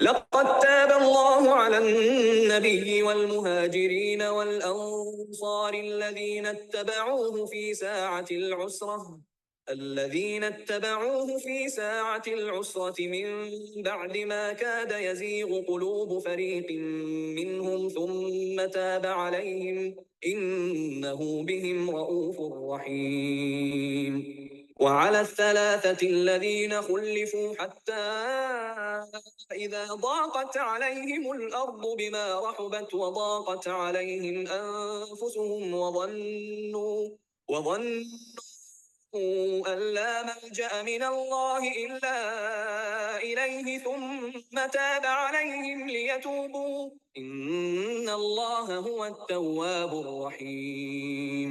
لقد تاب الله على النبي والمهاجرين والأنصار الذين اتبعوه في ساعة العسرة من بعد ما كاد يزيغ قلوب فريق منهم ثم تاب عليهم إنه بهم رؤوف رحيم وعلى الثلاثة الذين خلفوا حتى إذا ضاقت عليهم الأرض بما رحبت وضاقت عليهم أنفسهم وظنوا أن لا ملجأ من الله إلا إليه ثم تاب عليهم ليتوبوا إن الله هو التواب الرحيم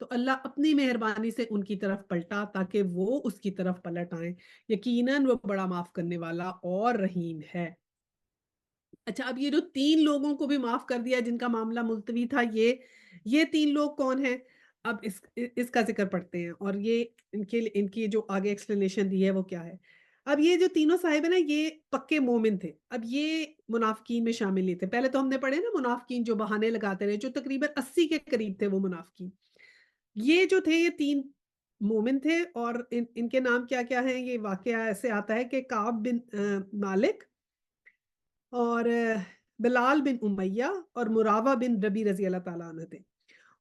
تو اللہ اپنی مہربانی سے ان کی طرف پلٹا تاکہ وہ اس کی طرف پلٹ آئیں۔ یقیناً وہ بڑا معاف کرنے والا اور رحیم ہے۔ اچھا، اب یہ جو 3 لوگوں کو بھی معاف کر دیا جن کا معاملہ ملتوی تھا، یہ 3 لوگ کون ہیں؟ اب اس کا ذکر پڑھتے ہیں، اور یہ ان کی جو آگے ایکسپلینیشن دی ہے وہ کیا ہے۔ اب یہ جو تینوں صاحب ہیں نا، یہ پکے مومن تھے۔ اب یہ منافقین میں شامل نہیں تھے۔ پہلے تو ہم نے پڑھے نا منافقین جو بہانے لگاتے رہے، جو تقریباً 80 کے قریب تھے وہ منافقین۔ یہ جو تھے یہ 3 مومن تھے، اور ان کے نام کیا-کیا ہیں؟ یہ واقعہ ایسے آتا ہے کہ کعب بن مالک اور بلال بن امیہ اور مراوہ بن ربی رضی اللہ تعالیٰ عنہ تھے،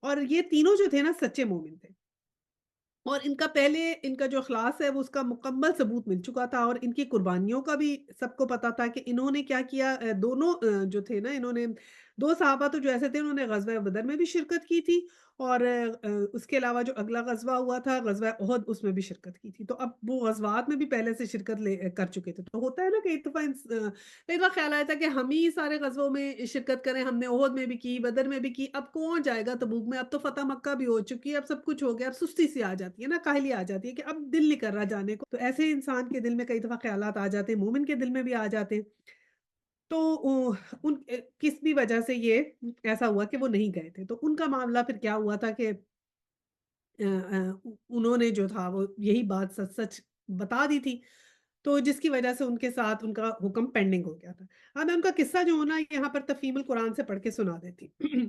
اور یہ تینوں جو تھے نا سچے مومن تھے، اور ان کا پہلے ان کا جو اخلاص ہے وہ اس کا مکمل ثبوت مل چکا تھا، اور ان کی قربانیوں کا بھی سب کو پتا تھا کہ انہوں نے کیا کیا۔ دونوں جو تھے نا، انہوں نے 2 صحابہ تو جو ایسے تھے انہوں نے غزوہ بدر میں بھی شرکت کی تھی، اور اس کے علاوہ جو اگلا غزوہ ہوا تھا غزوہ احد، اس میں بھی شرکت کی تھی۔ تو اب وہ غزوات میں بھی پہلے سے شرکت کر چکے تھے، تو ہوتا ہے نا کہ ایک دفعہ کئی دفعہ خیال آیا تھا کہ ہم ہی سارے غزووں میں شرکت کریں، ہم نے احد میں بھی کی، بدر میں بھی کی، اب کون جائے گا تبوک میں؟ اب تو فتح مکہ بھی ہو چکی ہے، اب سب کچھ ہو گیا، اب سستی سی آ جاتی ہے نا، کاہلی آ جاتی ہے کہ اب دل نہیں کر رہا جانے کو۔ تو ایسے ہی انسان کے دل میں کئی دفعہ خیالات آ جاتے ہیں، مومن کے دل میں بھی آ جاتے ہیں۔ تو ان کس بھی وجہ سے یہ ایسا ہوا کہ وہ نہیں گئے تھے۔ تو ان کا معاملہ پھر کیا ہوا تھا کہ انہوں نے جو تھا وہ یہی بات سچ سچ بتا دی تھی، تو جس کی وجہ سے ان کے ساتھ ان کا حکم پینڈنگ ہو گیا تھا۔ اب میں ان کا قصہ جو ہونا یہاں پر تفہیم القرآن سے پڑھ کے سنا دیتی ہوں۔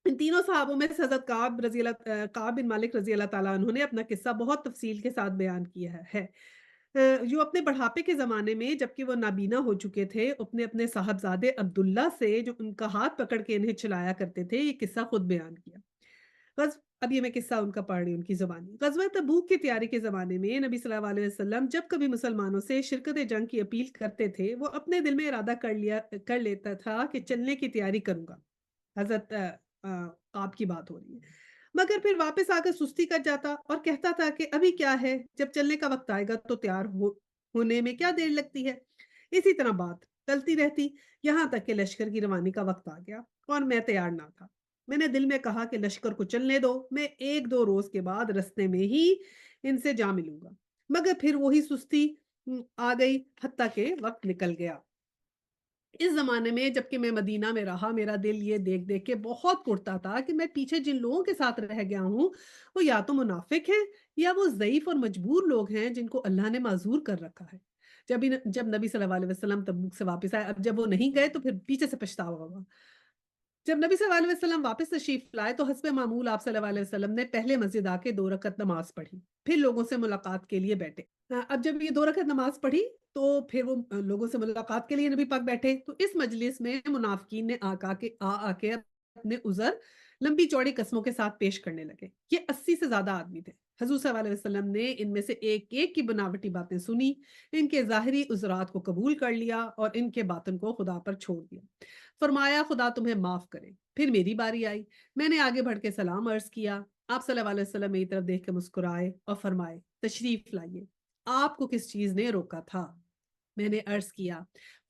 ان تینوں صحابوں میں سے حضرت کعب بن مالک رضی اللہ تعالیٰ عنہ نے اپنا قصہ بہت تفصیل کے ساتھ بیان کیا ہے۔ جو اپنے بڑھاپے کے زمانے میں جبکہ وہ نابینا ہو چکے تھے، اپنے اپنے صاحبزادے عبداللہ سے جو ان کا ہاتھ پکڑ کے انہیں چلایا کرتے تھے، یہ قصہ خود بیان کیا۔ اب یہ میں قصہ ان کا پڑھ رہی ہوں، ان کی زبانی۔ غزوہ تبوک کی تیاری کے زمانے میں نبی صلی اللہ علیہ وسلم جب کبھی مسلمانوں سے شرکت جنگ کی اپیل کرتے تھے، وہ اپنے دل میں ارادہ کر لیتا تھا کہ چلنے کی تیاری کروں گا۔ حضرت آپ کی بات ہو رہی ہے، مگر پھر واپس آ کر سستی کر جاتا اور کہتا تھا کہ ابھی کیا ہے، جب چلنے کا وقت آئے گا تو ہونے میں کیا دیر لگتی ہے۔ اسی طرح بات چلتی رہتی، یہاں تک کہ لشکر کی روانی کا وقت آ گیا اور میں تیار نہ تھا۔ میں نے دل میں کہا کہ لشکر کو چلنے دو، میں 1-2 روز کے بعد رستے میں ہی ان سے جا ملوں گا، مگر پھر وہی سستی آ گئی، حتیٰ کہ وقت نکل گیا۔ اس زمانے میں جبکہ میں مدینہ میں رہا، میرا دل یہ دیکھ دیکھ کے بہت کڑتا تھا کہ میں پیچھے جن لوگوں کے ساتھ رہ گیا ہوں وہ یا تو منافق ہیں یا وہ ضعیف اور مجبور لوگ ہیں جن کو اللہ نے معذور کر رکھا ہے۔ جب نبی صلی اللہ علیہ وسلم تبوک سے واپس آئے، اب جب وہ نہیں گئے تو پھر پیچھے سے پچھتاوا ہوا۔ جب نبی صلی اللہ علیہ وسلم واپس تشریف لائے تو حسب معمول آپ صلی اللہ علیہ وسلم نے پہلے مسجد آ کے 2 رکعت نماز پڑھی، پھر لوگوں سے ملاقات کے لیے بیٹھے۔ اب جب یہ 2 رکعت نماز پڑھی تو پھر وہ لوگوں سے ملاقات کے لیے نبی پاک بیٹھے، تو اس مجلس میں منافقین نے آ کے اپنے عذر لمبی چوڑی قسموں کے ساتھ پیش کرنے لگے۔ یہ 80 سے زیادہ آدمی تھے۔ حضور صلی اللہ علیہ وسلم نے ان میں سے ایک ایک کی بناوٹی باتیں سنی، ان کے ظاہری عذرات کو قبول کر لیا اور ان کے باطن کو خدا پر چھوڑ دیا۔ فرمایا خدا تمہیں معاف کرے۔ پھر میری باری آئی، میں نے آگے بڑھ کے سلام عرض کیا۔ آپ صلی اللہ علیہ وسلم میری طرف دیکھ کے مسکرائے اور فرمائے تشریف لائیے، آپ کو کس چیز نے روکا تھا؟ میں نے عرض کیا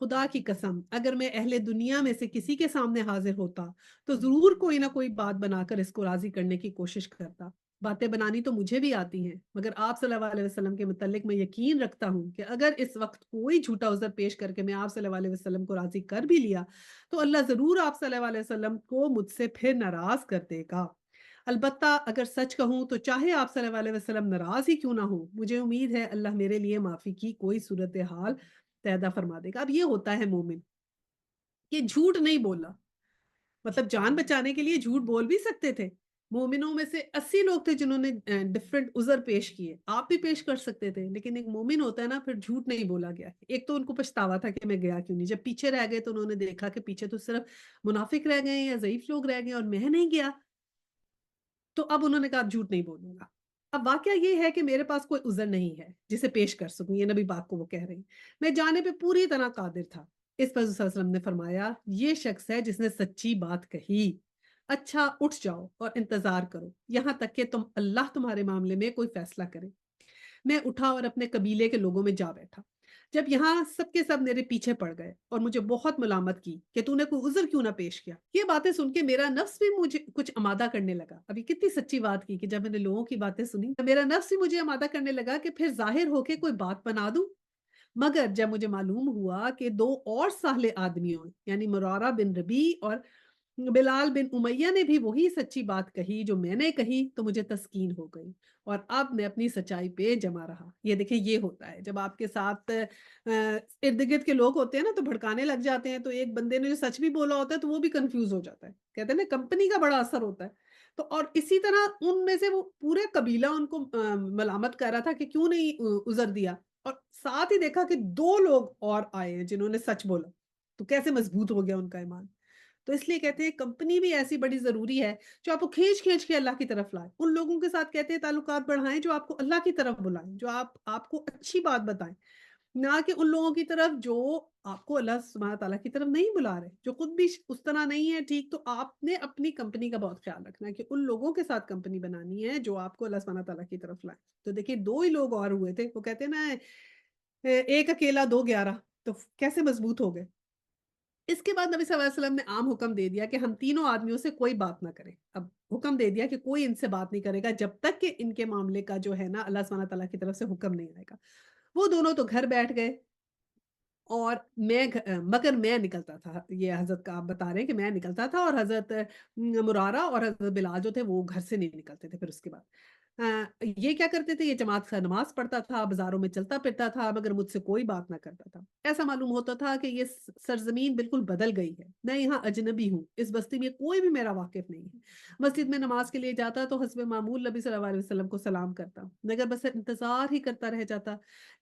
خدا کی قسم اگر میں اہل دنیا میں سے کسی کے سامنے حاضر ہوتا تو ضرور کوئی نہ کوئی بات بنا کر اس کو راضی کرنے کی کوشش کرتا۔ باتیں بنانی تو مجھے بھی آتی ہیں، مگر آپ صلی اللہ علیہ وسلم کے متعلق میں یقین رکھتا ہوں کہ اگر اس وقت کوئی جھوٹا عذر پیش کر کے میں آپ صلی اللہ علیہ وسلم کو راضی کر بھی لیا تو اللہ ضرور آپ صلی اللہ علیہ وسلم کو مجھ سے پھر ناراض کر دے گا۔ البتہ اگر سچ کہوں تو چاہے آپ صلی اللہ علیہ وسلم ناراض ہی کیوں نہ ہو، مجھے امید ہے اللہ میرے لیے معافی کی کوئی صورتحال پیدا فرما دے گا۔ اب یہ ہوتا ہے مومن کہ جھوٹ نہیں بولا، مطلب جان بچانے کے لیے جھوٹ بول بھی سکتے تھے۔ مومنوں میں سے 80 لوگ تھے جنہوں نے ڈفرنٹ عذر پیش کیے، آپ بھی پیش کر سکتے تھے، لیکن ایک مومن ہوتا ہے نا، پھر جھوٹ نہیں بولا گیا۔ ایک تو ان کو پچھتاوا تھا کہ میں گیا کیوں نہیں، جب پیچھے رہ گئے تو انہوں نے دیکھا کہ پیچھے تو صرف منافق رہ گئے ہیں یا ضعیف لوگ رہ گئے اور میں نہیں گیا، تو اب انہوں نے کہا اب جھوٹ نہیں بولوں گا۔ اب واقعہ یہ ہے کہ میرے پاس کوئی عذر نہیں ہے جسے پیش کر سکوں، یہ نبی پاک کو وہ کہہ رہی ہیں۔ میں جانے پہ پوری طرح قادر تھا۔ اس پر حضور صلی اللہ علیہ وسلم نے فرمایا یہ شخص ہے جس نے سچی بات کہی، اچھا اٹھ جاؤ اور انتظار کرو یہاں تک کہ اللہ تمہارے معاملے میں کوئی فیصلہ کرے۔ میں اٹھا اور اپنے قبیلے کے لوگوں میں جا بیٹھا۔ جب یہاں سب کے سب میرے پیچھے پڑ گئے اور مجھے بہت ملامت کی کہ تو نے کوئی عذر کیوں نہ پیش کیا۔ یہ باتیں سن کے میرا نفس بھی مجھے کچھ آمادہ کرنے لگا۔ ابھی کتنی سچی بات کی کہ جب میں نے لوگوں کی باتیں سنی تو میرا نفس بھی مجھے آمادہ کرنے لگا کہ پھر ظاہر ہو کے کوئی بات بنا دوں۔ مگر جب مجھے معلوم ہوا کہ 2 اور صالح آدمیوں یعنی مرارہ بن ربیع اور بلال بن امیہ نے بھی وہی سچی بات کہی جو میں نے کہی تو مجھے تسکین ہو گئی اور اب میں اپنی سچائی پہ جمع رہا۔ یہ دیکھیں یہ ہوتا ہے جب آپ کے ساتھ ارد گرد کے لوگ ہوتے ہیں نا تو بھڑکانے لگ جاتے ہیں، تو ایک بندے نے جو سچ بھی بولا ہوتا ہے تو وہ بھی کنفیوز ہو جاتا ہے۔ کہتے ہیں نا کمپنی کا بڑا اثر ہوتا ہے۔ تو اور اسی طرح ان میں سے وہ پورے قبیلہ ان کو ملامت کر رہا تھا کہ کیوں نہیں عذر دیا، اور ساتھ ہی دیکھا کہ 2 لوگ اور آئے ہیں جنہوں نے سچ بولا، تو کیسے مضبوط ہو گیا ان کا ایمان۔ تو اس لیے کہتے ہیں کمپنی بھی ایسی بڑی ضروری ہے جو آپ کو کھینچ کھینچ کے اللہ کی طرف لائے۔ ان لوگوں کے ساتھ کہتے ہیں تعلقات بڑھائیں جو آپ کو اللہ کی طرف بلائیں، جو آپ کو اچھی بات بتائیں، نہ کہ ان لوگوں کی طرف جو آپ کو اللہ سبحانہ تعالیٰ کی طرف نہیں بلا رہے، جو خود بھی اس طرح نہیں ہے ٹھیک۔ تو آپ نے اپنی کمپنی کا بہت خیال رکھنا ہے کہ ان لوگوں کے ساتھ کمپنی بنانی ہے جو آپ کو اللہ سبحانہ تعالیٰ کی طرف لائیں۔ تو دیکھیے 2 ہی لوگ اور ہوئے تھے، وہ کہتے ہیں نا ایک اکیلا دو 11، تو کیسے مضبوط ہو گئے۔ اس کے بعد نبی صلی اللہ علیہ وسلم نے عام حکم دے دیا کہ ہم تینوں آدمیوں سے کوئی بات نہ کرے۔ اب حکم دے دیا کہ کوئی ان سے بات نہیں کرے گا جب تک کہ ان کے معاملے کا جو ہے نا اللہ سبحانہ تعالیٰ کی طرف سے حکم نہیں آئے گا۔ وہ دونوں تو گھر بیٹھ گئے اور مگر میں نکلتا تھا، یہ حضرت کا آپ بتا رہے ہیں کہ میں نکلتا تھا اور حضرت مرارہ اور حضرت بلال جو تھے وہ گھر سے نہیں نکلتے تھے پھر اس کے بعد۔ یہ کیا کرتے تھے، یہ جماعت کا نماز پڑھتا تھا، بازاروں میں چلتا پھرتا تھا مگر مجھ سے کوئی بات نہ کرتا تھا۔ ایسا معلوم ہوتا تھا کہ یہ سرزمین بالکل بدل گئی ہے، میں یہاں اجنبی ہوں، اس بستی میں کوئی بھی میرا واقف نہیں ہے۔ مسجد میں نماز کے لیے جاتا تو حسب معمول نبی صلی اللہ علیہ وسلم کو سلام کرتا، مگر بس انتظار ہی کرتا رہ جاتا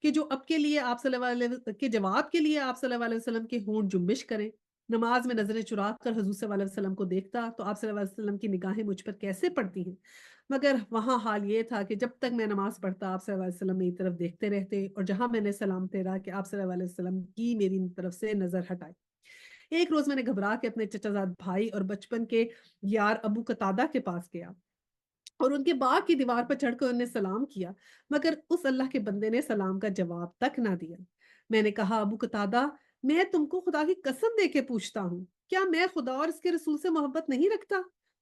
کہ جو اب کے لیے آپ صلی اللہ علیہ کے جواب کے لیے آپ صلی اللہ علیہ وسلم کے ہونٹ جنبش کریں۔ نماز میں نظریں چرا کر حضور صلی اللہ علیہ وسلم کو دیکھتا تو آپ صلی اللہ علیہ وسلم کی نگاہیں مجھ پر کیسے پڑتی ہیں، مگر وہاں حال یہ تھا کہ جب تک میں نماز پڑھتا آپ صلی اللہ علیہ وسلم میری طرف دیکھتے رہتے اور جہاں میں نے سلام پھیرا کہ آپ صلی اللہ علیہ وسلم کی میری طرف سے نظر ہٹائی۔ ایک روز میں نے گھبرا کے اپنے چچا زاد بھائی اور بچپن کے یار ابو قتادہ کے پاس گیا اور ان کے باغ کی دیوار پر چڑھ کر انہیں سلام کیا، مگر اس اللہ کے بندے نے سلام کا جواب تک نہ دیا۔ میں نے کہا ابو قتادہ، میں تم کو خدا کی قسم دے کے پوچھتا ہوں، کیا میں خدا اور اس کے رسول سے محبت نہیں رکھتا؟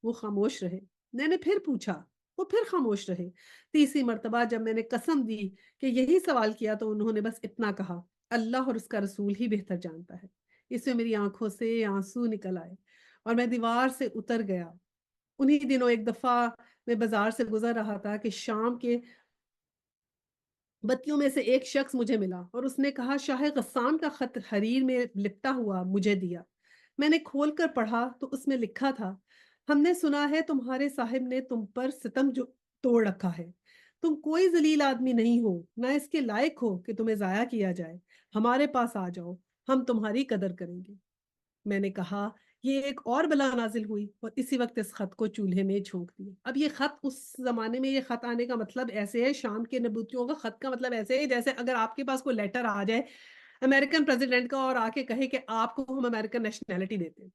وہ خاموش رہے۔ میں نے پھر پوچھا، وہ پھر خاموش رہے۔ تیسری مرتبہ جب میں نے قسم دی کہ یہی سوال کیا تو انہوں نے بس اتنا کہا، اللہ اور اس کا رسول ہی بہتر جانتا ہے۔ اس میں میری آنکھوں سے آنسو نکل آئے اور میں دیوار سے اتر گیا۔ انہی دنوں ایک دفعہ میں بازار سے گزر رہا تھا کہ شام کے بتیوں میں سے ایک شخص مجھے ملا اور اس نے کہا شاہ غسان کا خط حریر میں لپٹا ہوا مجھے دیا۔ میں نے کھول کر پڑھا تو اس میں لکھا تھا، ہم نے سنا ہے تمہارے صاحب نے تم پر ستم جو توڑ رکھا ہے، تم کوئی ذلیل آدمی نہیں ہو، نہ اس کے لائق ہو کہ تمہیں ضائع کیا جائے، ہمارے پاس آ جاؤ، ہم تمہاری قدر کریں گے۔ میں نے کہا یہ ایک اور بلا نازل ہوئی اور اسی وقت اس خط کو چولہے میں جھونک دیا۔ اب یہ خط اس زمانے میں یہ خط آنے کا مطلب ایسے ہے، شام کے نبوتیوں کا خط کا مطلب ایسے ہے جیسے اگر آپ کے پاس کوئی لیٹر آ جائے امریکن پریزیڈنٹ کا اور آ کے کہے کہ آپ کو ہم امریکن نیشنلٹی دیتے ہیں۔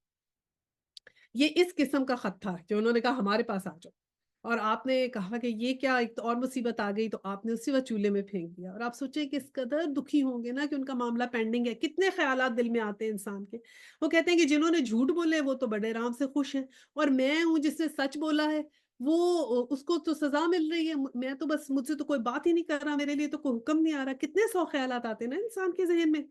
یہ اس قسم کا خط تھا جو انہوں نے کہا ہمارے پاس آ جاؤ، اور آپ نے کہا کہ یہ کیا، ایک تو اور مصیبت آ گئی، تو آپ نے اسی وقت چولہے میں پھینک دیا۔ اور آپ سوچیں کہ اس قدر دکھی ہوں گے نا کہ ان کا معاملہ پینڈنگ ہے، کتنے خیالات دل میں آتے ہیں انسان کے۔ وہ کہتے ہیں کہ جنہوں نے جھوٹ بولے وہ تو بڑے آرام سے خوش ہیں، اور میں ہوں جس نے سچ بولا ہے وہ اس کو تو سزا مل رہی ہے، میں تو بس مجھ سے تو کوئی بات ہی نہیں کر رہا، میرے لیے تو کوئی حکم نہیں آ رہا۔ کتنے سو خیالات آتے ہیں نا انسان کے ذہن میں۔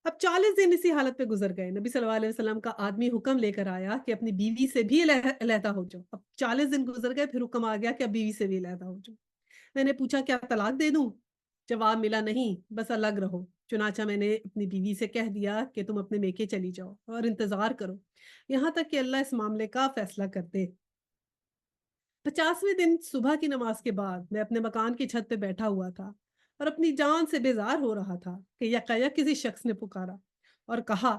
اب 40 دن اسی حالت پہ گزر گئے۔ نبی صلی اللہ علیہ وسلم کا آدمی حکم لے کر آیا کہ اپنی بیوی سے بھی علیحدہ ہو جاؤ۔ اب 40 دن گزر گئے، پھر حکم آ گیا کہ اب بیوی سے بھی علیحدہ ہو جاؤ۔ میں نے پوچھا کیا طلاق دے دوں؟ جواب ملا نہیں، بس الگ رہو۔ چنانچہ میں نے اپنی بیوی سے کہہ دیا کہ تم اپنے میکے چلی جاؤ اور انتظار کرو یہاں تک کہ اللہ اس معاملے کا فیصلہ کر دے۔ 50ویں دن صبح کی نماز کے بعد میں اپنے مکان کی چھت پہ بیٹھا ہوا تھا اور اپنی جان سے بیزار ہو رہا تھا کہ یکایک کسی شخص نے پکارا اور کہا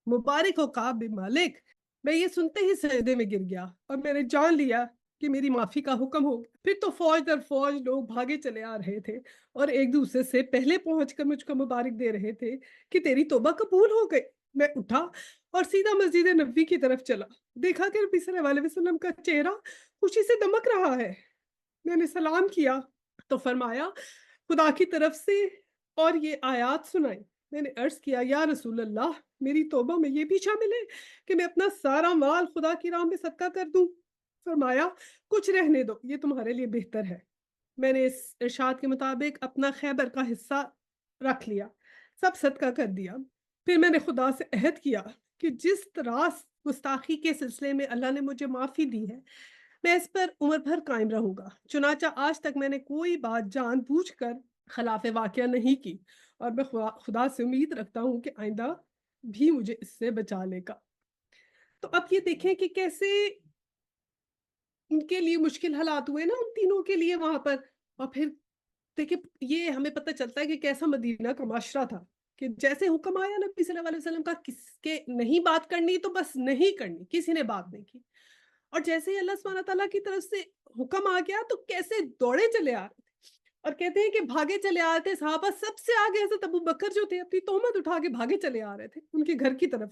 مبارک ہو کعب بن مالک۔ میں یہ سنتے ہی سجدے میں گر گیا اور میں نے جان لیا کہ میری معافی کا حکم ہو گیا۔ پھر تو فوج در فوج لوگ بھاگے چلے آ رہے تھے اور ایک دوسرے سے پہلے پہنچ کر مجھ کو مبارک دے رہے تھے کہ تیری توبہ قبول ہو گئی۔ میں اٹھا اور سیدھا مسجد نبوی کی طرف چلا، دیکھا کہ نبی صلی اللہ علیہ وسلم کا چہرہ خوشی سے دمک رہا ہے۔ میں نے سلام کیا تو فرمایا خدا کی طرف سے اور یہ آیات سنائی۔ میں نے عرض کیا یا رسول اللہ، میری توبہ میں یہ بھی شامل ہے کہ میں اپنا سارا مال خدا کی راہ میں صدقہ کر دوں؟ فرمایا کچھ رہنے دو، یہ تمہارے لیے بہتر ہے۔ میں نے اس ارشاد کے مطابق اپنا خیبر کا حصہ رکھ لیا، سب صدقہ کر دیا۔ پھر میں نے خدا سے عہد کیا کہ جس طرح گستاخی کے سلسلے میں اللہ نے مجھے معافی دی ہے، میں اس پر عمر بھر قائم رہوں گا۔ چنانچہ آج تک میں نے کوئی بات جان بوجھ کر خلاف واقعہ نہیں کی، اور میں خدا سے امید رکھتا ہوں کہ آئندہ بھی مجھے اس سے بچا لے گا۔ تو اب یہ دیکھیں کہ کیسے ان کے لیے مشکل حالات ہوئے نا ان تینوں کے لیے وہاں پر۔ اور پھر دیکھیں یہ ہمیں پتہ چلتا ہے کہ کیسا مدینہ کا معاشرہ تھا، کہ جیسے حکم آیا نبی صلی اللہ علیہ وسلم کا کس کے نہیں بات کرنی تو بس نہیں کرنی، کسی نے بات نہیں کی۔ اور جیسے ہی اللہ سبحانہ تعالیٰ کی طرف سے حکم آ گیا تو کیسے دوڑے چلے آ رہے تھے، اور کہتے ہیں کہ بھاگے چلے آ رہے تھے۔ صحابہ سب سے آگے حضرت ابو بکر جو تھے اپنی تہمت اٹھا کے بھاگے چلے آ رہے تھے ان کے گھر کی طرف،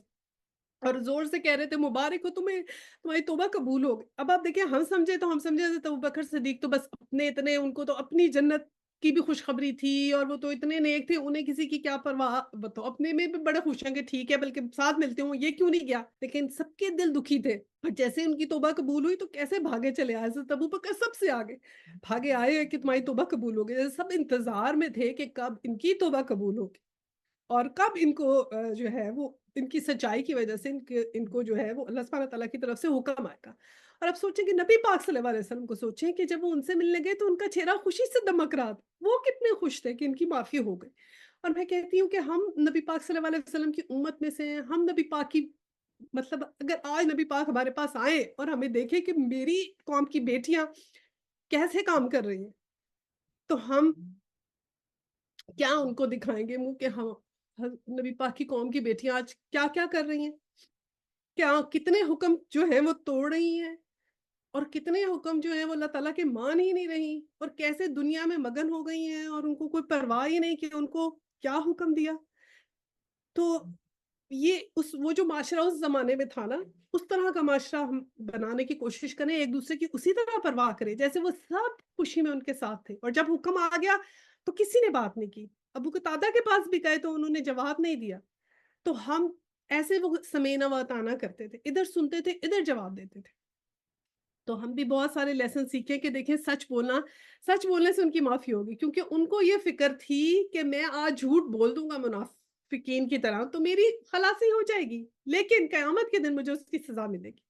اور زور سے کہہ رہے تھے مبارک ہو تمہیں، تمہاری توبہ قبول ہو گئی۔ اب آپ دیکھیں ہم سمجھے تو ہم سمجھے حضرت ابوبکر صدیق تو بس اپنے اتنے، ان کو تو اپنی جنت کی بھی خوشخبری تھی، اور وہ تو اتنے نیک تھے انہیں کسی کی کیا پرواہ، وہ تو اپنے میں بھی بڑے خوش ہیں کہ ٹھیک ہے بلکہ ساتھ ملتے ہوں، یہ کیوں نہیں گیا؟ لیکن سب کے دل دکھی تھے، اور جیسے ان کی توبہ قبول ہوئی تو کیسے بھاگے چلے آئے حضرت ابوبکر سب سے آگے بھاگے آئے کہ تمہاری توبہ قبول ہو گئی۔ سب انتظار میں تھے کہ کب ان کی توبہ قبول ہوگی، اور کب ان کو جو ہے وہ ان کی سچائی کی وجہ سے ان کو جو ہے وہ اللہ سبحانہ تعالیٰ کی طرف سے حکم آئے گا۔ اور اب سوچیں کہ نبی پاک صلی اللہ علیہ وسلم کو سوچیں کہ جب وہ ان سے ملنے گئے تو ان کا چہرہ خوشی سے دمک رہا تھا، وہ کتنے خوش تھے کہ ان کی معافی ہو گئی۔ اور میں کہتی ہوں کہ ہم نبی پاک صلی اللہ علیہ وسلم کی امت میں سے ہیں، ہم نبی پاک کی مطلب اگر آج نبی پاک ہمارے پاس آئیں اور ہمیں دیکھیں کہ میری قوم کی بیٹیاں کیسے کام کر رہی ہیں، تو ہم کیا ان کو دکھائیں گے منہ کہ ہاں نبی پاک کی قوم کی بیٹیاں آج کیا کیا کر رہی ہیں، کیا کتنے حکم جو ہیں وہ توڑ رہی ہیں، اور کتنے حکم جو ہیں وہ اللہ تعالیٰ کے مان ہی نہیں رہی، اور کیسے دنیا میں مگن ہو گئی ہیں اور ان کو کوئی پرواہ ہی نہیں کہ ان کو کیا حکم دیا۔ تو یہ وہ جو معاشرہ اس زمانے میں تھا نا، اس طرح کا معاشرہ ہم بنانے کی کوشش کریں، ایک دوسرے کی اسی طرح پرواہ کریں جیسے وہ سب خوشی میں ان کے ساتھ تھے، اور جب حکم آ گیا تو کسی نے بات نہیں کی۔ ابو قتادہ کے پاس بھی گئے تو انہوں نے جواب نہیں دیا، تو ہم ایسے وہ سمینا و تانا کرتے تھے، ادھر سنتے تھے ادھر جواب دیتے تھے۔ تو ہم بھی بہت سارے لیسن سیکھیں کہ دیکھیں سچ بولنا، سچ بولنے سے ان کی معافی ہوگی، کیونکہ ان کو یہ فکر تھی کہ میں آج جھوٹ بول دوں گا منافقین کی طرح تو میری خلاصی ہو جائے گی، لیکن قیامت کے دن مجھے اس کی سزا ملے گی۔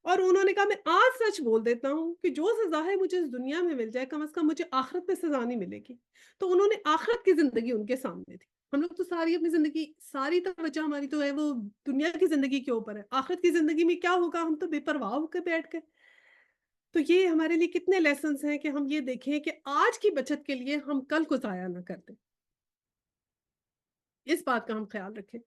اور انہوں نے کہا میں آج سچ بول دیتا ہوں کہ جو سزا ہے مجھے اس دنیا میں مل جائے، کم از کم مجھے آخرت میں سزا نہیں ملے گی۔ تو انہوں نے آخرت کی زندگی ان کے سامنے تھی۔ ہم لوگ تو ساری اپنی زندگی، ساری توجہ ہماری تو ہے وہ دنیا کی زندگی کے اوپر ہے، آخرت کی زندگی میں کیا ہوگا ہم تو بے پرواہ ہو کے بیٹھ گئے۔ تو یہ ہمارے لیے کتنے لیسنز ہیں کہ ہم یہ دیکھیں کہ آج کی بچت کے لیے ہم کل کو ضائع نہ کر دیں، اس بات کا ہم خیال رکھیں۔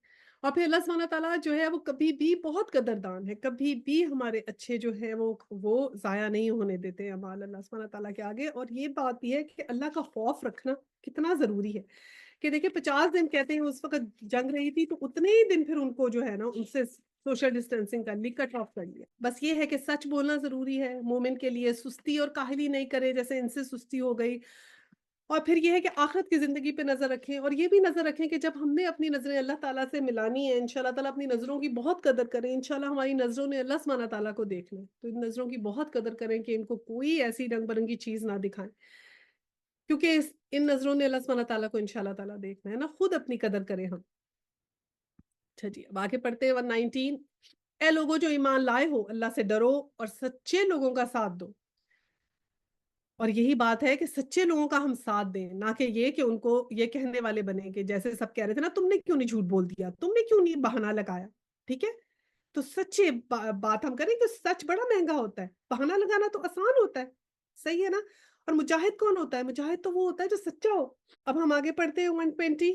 اور پھر اللہ سبحانہ تعالیٰ جو ہے وہ کبھی بھی بہت قدردان ہے، کبھی بھی ہمارے اچھے جو ہے وہ ضائع نہیں ہونے دیتے اعمال اللہ سبحانہ تعالیٰ کے آگے۔ اور یہ بات بھی ہے کہ اللہ کا خوف رکھنا کتنا ضروری ہے، کہ دیکھیں 50 دن کہتے ہیں اس وقت جنگ رہی تھی، تو اتنے ہی دن پھر ان کو جو ہے نا ان سے سوشل ڈسٹینسنگ کر لی، کٹ آف کر لیا۔ بس یہ ہے کہ سچ بولنا ضروری ہے مومن کے لیے، سستی اور کاہلی نہیں کرے جیسے ان سے سستی ہو گئی۔ اور پھر یہ ہے کہ آخرت کی زندگی پہ نظر رکھیں، اور یہ بھی نظر رکھیں کہ جب ہم نے اپنی نظریں اللہ تعالیٰ سے ملانی ہے، انشاءاللہ تعالیٰ اپنی نظروں کی بہت قدر کریں، انشاءاللہ ہماری نظروں نے اللہ سبحانہ تعالیٰ کو دیکھنا ہے، تو ان نظروں کی بہت قدر کریں کہ ان کو کوئی ایسی رنگ برنگی چیز نہ دکھائیں، کیونکہ ان نظروں نے اللہ سبحانہ تعالیٰ کو انشاءاللہ تعالیٰ دیکھنا ہے نا، خود اپنی قدر کریں ہم۔ اچھا جی، اب آگے پڑھتے ہیں 119۔ اے لوگوں جو ایمان لائے ہو، اللہ سے ڈرو اور سچے لوگوں کا ساتھ دو۔ اور یہی بات ہے کہ سچے لوگوں کا ہم ساتھ دیں، نہ کہ یہ کہ ان کو یہ کہنے والے بنے کہ جیسے سب کہہ رہے تھے نا تم نے کیوں نہیں جھوٹ بول دیا، تم نے کیوں نہیں بہانہ لگایا، ٹھیک ہے؟ تو سچے بات ہم کریں کہ سچ بڑا مہنگا ہوتا ہے، بہانہ لگانا تو آسان ہوتا ہے، صحیح ہے نا؟ اور مجاہد کون ہوتا ہے؟ مجاہد تو وہ ہوتا ہے جو سچا ہو۔ اب ہم آگے پڑھتے ہیں 120۔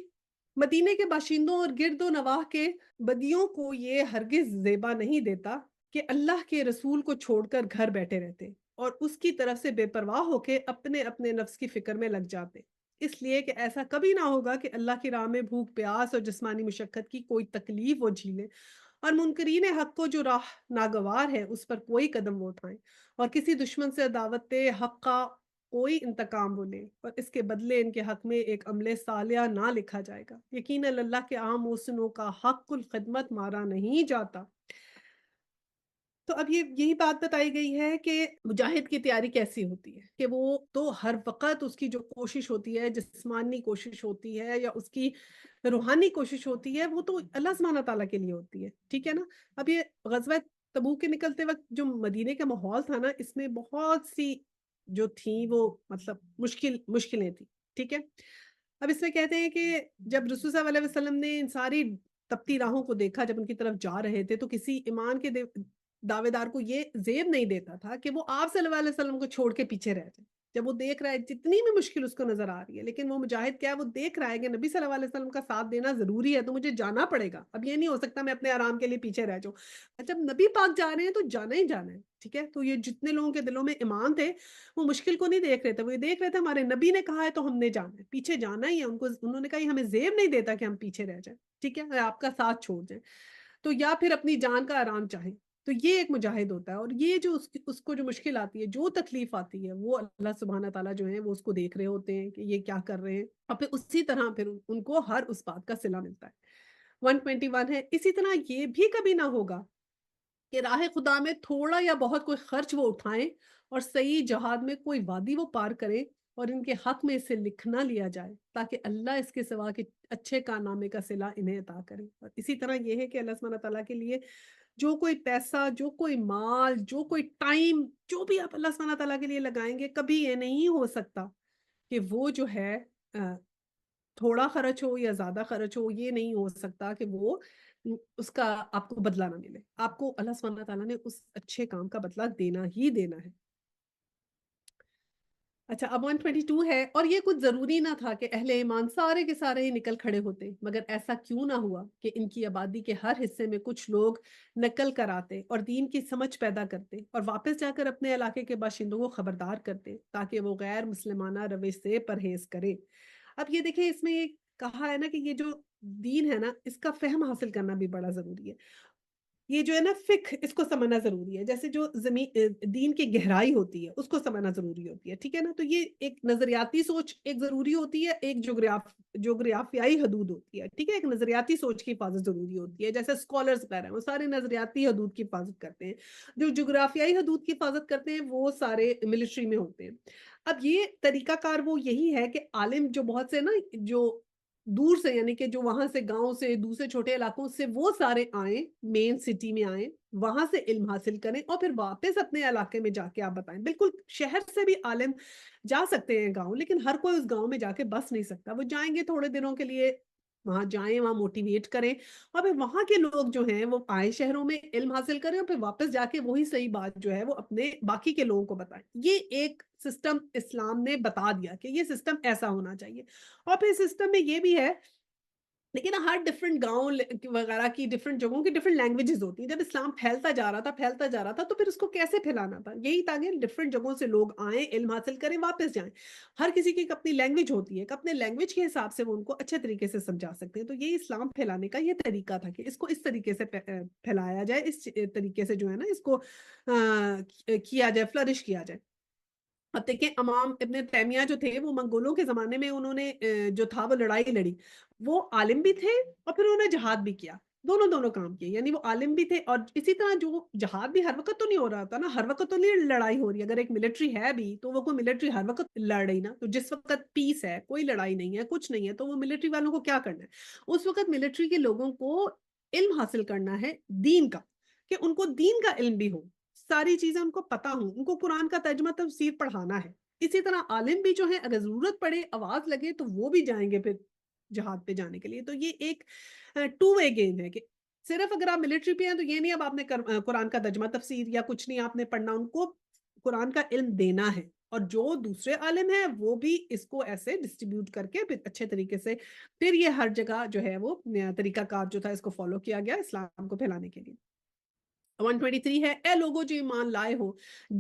مدینے کے باشندوں اور گرد و نواح کے بدیوں کو یہ ہرگز زیبا نہیں دیتا کہ اللہ کے رسول کو چھوڑ کر گھر بیٹھے رہتے اور اس کی طرف سے بے پرواہ ہو کے اپنے اپنے نفس کی فکر میں لگ جاتے، اس لیے کہ ایسا کبھی نہ ہوگا کہ اللہ کی راہ میں بھوک پیاس اور جسمانی مشقت کی کوئی تکلیف وہ جھیلیں، اور منکرین حق کو جو راہ ناگوار ہے اس پر کوئی قدم وہ اٹھائیں، اور کسی دشمن سے دعوت حق کا کوئی انتقام وہ لے اور اس کے بدلے ان کے حق میں ایک عمل صالحہ نہ لکھا جائے گا۔ یقیناً اللہ کے عام محسنوں کا حق الخدمت مارا نہیں جاتا۔ تو اب یہی بات بتائی گئی ہے کہ مجاہد کی تیاری کیسی ہوتی ہے، کہ وہ تو ہر وقت اس کی جو کوشش ہوتی ہے، جسمانی کوشش ہوتی ہے یا اس کی روحانی کوشش ہوتی ہے، وہ تو اللہ سبحانہ تعالیٰ کے لیے ہوتی ہے، ٹھیک ہے نا؟ اب یہ غزوہ تبوک کے نکلتے وقت جو مدینے کا ماحول تھا نا، اس میں بہت سی جو تھیں وہ مطلب مشکلیں تھیں، ٹھیک ہے؟ اب اس میں کہتے ہیں کہ جب رسول صلی اللہ علیہ وسلم نے ان ساری تپتی راہوں کو دیکھا، جب ان کی طرف جا رہے تھے تو کسی ایمان کے دعوے دار کو یہ زیب نہیں دیتا تھا کہ وہ آپ صلی اللہ علیہ وسلم کو چھوڑ کے پیچھے رہ جائے۔ جب وہ دیکھ رہا ہے جتنی بھی مشکل اس کو نظر آ رہی ہے، لیکن وہ مجاہد کیا ہے، وہ دیکھ رہا ہے کہ نبی صلی اللہ علیہ وسلم کا ساتھ دینا ضروری ہے، تو مجھے جانا پڑے گا۔ اب یہ نہیں ہو سکتا میں اپنے آرام کے لیے پیچھے رہ جاؤں۔ جب نبی پاک جا رہے ہیں تو جانا ہی جانا ہے، ٹھیک ہے؟ تو یہ جتنے لوگوں کے دلوں میں ایمان تھے، وہ مشکل کو نہیں دیکھ رہے تھے، وہ یہ دیکھ رہے تھے ہمارے نبی نے کہا ہے تو ہم نے جانا ہے، پیچھے جانا ہی ہے۔ انہوں نے کہا یہ ہمیں زیب نہیں دیتا کہ ہم پیچھے رہ جائیں، ٹھیک ہے؟ آپ کا ساتھ چھوڑ جائیں تو یا پھر اپنی جان کا آرام چاہیں۔ تو یہ ایک مجاہد ہوتا ہے، اور یہ جو اس کو جو مشکل آتی ہے، جو تکلیف آتی ہے، وہ اللہ سبحانہ تعالیٰ جو ہے وہ اس کو دیکھ رہے ہوتے ہیں کہ یہ کیا کر رہے ہیں، اور پھر اسی طرح پھر ان کو ہر اس بات کا صلہ ملتا ہے۔ 121 ہے، اسی طرح یہ بھی کبھی نہ ہوگا کہ راہ خدا میں تھوڑا یا بہت کوئی خرچ وہ اٹھائیں اور صحیح جہاد میں کوئی وادی وہ پار کرے اور ان کے حق میں اسے لکھنا لیا جائے تاکہ اللہ اس کے سوا کے اچھے کارنامے کا صلہ انہیں عطا کرے۔ اور اسی طرح یہ ہے کہ اللہ سبحانہ تعالیٰ کے لیے جو کوئی پیسہ، جو کوئی مال، جو کوئی ٹائم، جو بھی آپ اللہ سبحانہ تعالیٰ کے لیے لگائیں گے، کبھی یہ نہیں ہو سکتا کہ وہ جو ہے تھوڑا خرچ ہو یا زیادہ خرچ ہو، یہ نہیں ہو سکتا کہ وہ اس کا آپ کو بدلہ نہ ملے۔ آپ کو اللہ سبحانہ تعالیٰ نے اس اچھے کام کا بدلہ دینا ہی دینا ہے۔ اچھا، اب 122 ہے، اور یہ کچھ ضروری نہ تھا کہ اہل ایمان سارے کے سارے ہی نکل کھڑے ہوتے، مگر ایسا کیوں نہ ہوا کہ ان کی آبادی کے ہر حصے میں کچھ لوگ نکل کر آتے اور دین کی سمجھ پیدا کرتے اور واپس جا کر اپنے علاقے کے باشندوں کو خبردار کرتے تاکہ وہ غیر مسلمانہ روش سے پرہیز کرے۔ اب یہ دیکھیں، اس میں یہ کہا ہے نا کہ یہ جو دین ہے نا، اس کا فہم حاصل کرنا بھی بڑا ضروری ہے۔ یہ جو ہے نا فقہ، اس کو سمجھنا ضروری ہے، جیسے جو دین کی گہرائی ہوتی ہے اس کو سمجھنا ضروری ہوتی ہے، ٹھیک ہے نا؟ تو یہ ایک نظریاتی سوچ ایک ضروری ہوتی ہے، ایک جغرافیائی حدود ہوتی ہے، ٹھیک ہے؟ ایک نظریاتی سوچ کی حفاظت ضروری ہوتی ہے، جیسے اسکالرز کہہ رہے ہیں وہ سارے نظریاتی حدود کی حفاظت کرتے ہیں، جو جغرافیائی حدود کی حفاظت کرتے ہیں وہ سارے ملٹری میں ہوتے ہیں۔ اب یہ طریقہ کار وہ یہی ہے کہ عالم جو بہت سے نا جو دور سے، یعنی کہ جو وہاں سے گاؤں سے دوسرے چھوٹے علاقوں سے وہ سارے آئیں، مین سٹی میں آئیں، وہاں سے علم حاصل کریں اور پھر واپس اپنے علاقے میں جا کے آپ بتائیں۔ بالکل شہر سے بھی عالم جا سکتے ہیں گاؤں، لیکن ہر کوئی اس گاؤں میں جا کے بس نہیں سکتا، وہ جائیں گے تھوڑے دنوں کے لیے، وہاں جائیں، وہاں موٹیویٹ کریں، اور پھر وہاں کے لوگ جو ہیں وہ آئے شہروں میں علم حاصل کریں اور پھر واپس جا کے وہی صحیح بات جو ہے وہ اپنے باقی کے لوگوں کو بتائیں۔ یہ ایک سسٹم اسلام نے بتا دیا کہ یہ سسٹم ایسا ہونا چاہیے۔ اور پھر سسٹم میں یہ بھی ہے، لیکن ہر ڈفرنٹ گاؤں وغیرہ کی ڈفرنٹ جگہوں کی ڈفرنٹ لینگویجز ہوتی ہیں۔ جب اسلام پھیلتا جا رہا تھا تو پھر اس کو کیسے پھیلانا تھا؟ یہی تھا کہ ڈفرنٹ جگہوں سے لوگ آئیں، علم حاصل کریں، واپس جائیں۔ ہر کسی کی ایک اپنی لینگویج ہوتی ہے، کہ اپنے لینگویج کے حساب سے وہ ان کو اچھے طریقے سے سمجھا سکتے ہیں۔ تو یہی اسلام پھیلانے کا یہ طریقہ تھا کہ اس کو اس طریقے سے پھیلایا جائے، اس طریقے سے جو ہے نا اس کو کیا جائے، فلرش کیا جائے۔ اب دیکھیں، امام ابن تیمیہ جو تھے وہ منگولوں کے زمانے میں انہوں نے جو تھا وہ لڑائی لڑی، وہ عالم بھی تھے اور پھر انہوں نے جہاد بھی کیا، دونوں کام کیے، یعنی وہ عالم بھی تھے اور اسی طرح جو جہاد بھی ہر وقت تو نہیں ہو رہا تھا نا، ہر وقت تو نہیں لڑائی ہو رہی ہے۔ اگر ایک ملٹری ہے بھی تو وہ کوئی ملٹری ہر وقت لڑ رہی نا، تو جس وقت پیس ہے، کوئی لڑائی نہیں ہے، کچھ نہیں ہے، تو وہ ملٹری والوں کو کیا کرنا ہے؟ اس وقت ملٹری کے لوگوں کو علم حاصل کرنا ہے دین کا، کہ ان کو دین کا علم بھی ہو، ساری چیزیں ان کو پتا ہوں، ان کو قرآن کا ترجمہ تفسیر پڑھانا ہے۔ اسی طرح عالم بھی جو ہیں اگر ضرورت پڑے، آواز لگے تو وہ بھی جائیں گے پھر جہاد پہ جانے کے لیے۔ تو یہ ایک ٹو وے گیم ہے کہ صرف اگر آپ ملٹری پہ ہیں تو یہ نہیں اب آپ نے قرآن کا ترجمہ تفسیر یا کچھ نہیں آپ نے پڑھنا، ان کو قرآن کا علم دینا ہے، اور جو دوسرے عالم ہیں وہ بھی اس کو ایسے ڈسٹریبیوٹ کر کے پھر اچھے طریقے سے، پھر یہ ہر جگہ جو ہے وہ طریقہ کار جو تھا اس کو فالو کیا گیا اسلام کو پھیلانے کے لیے۔ 123 ہے، اے لوگو جو ایمان لائے ہو،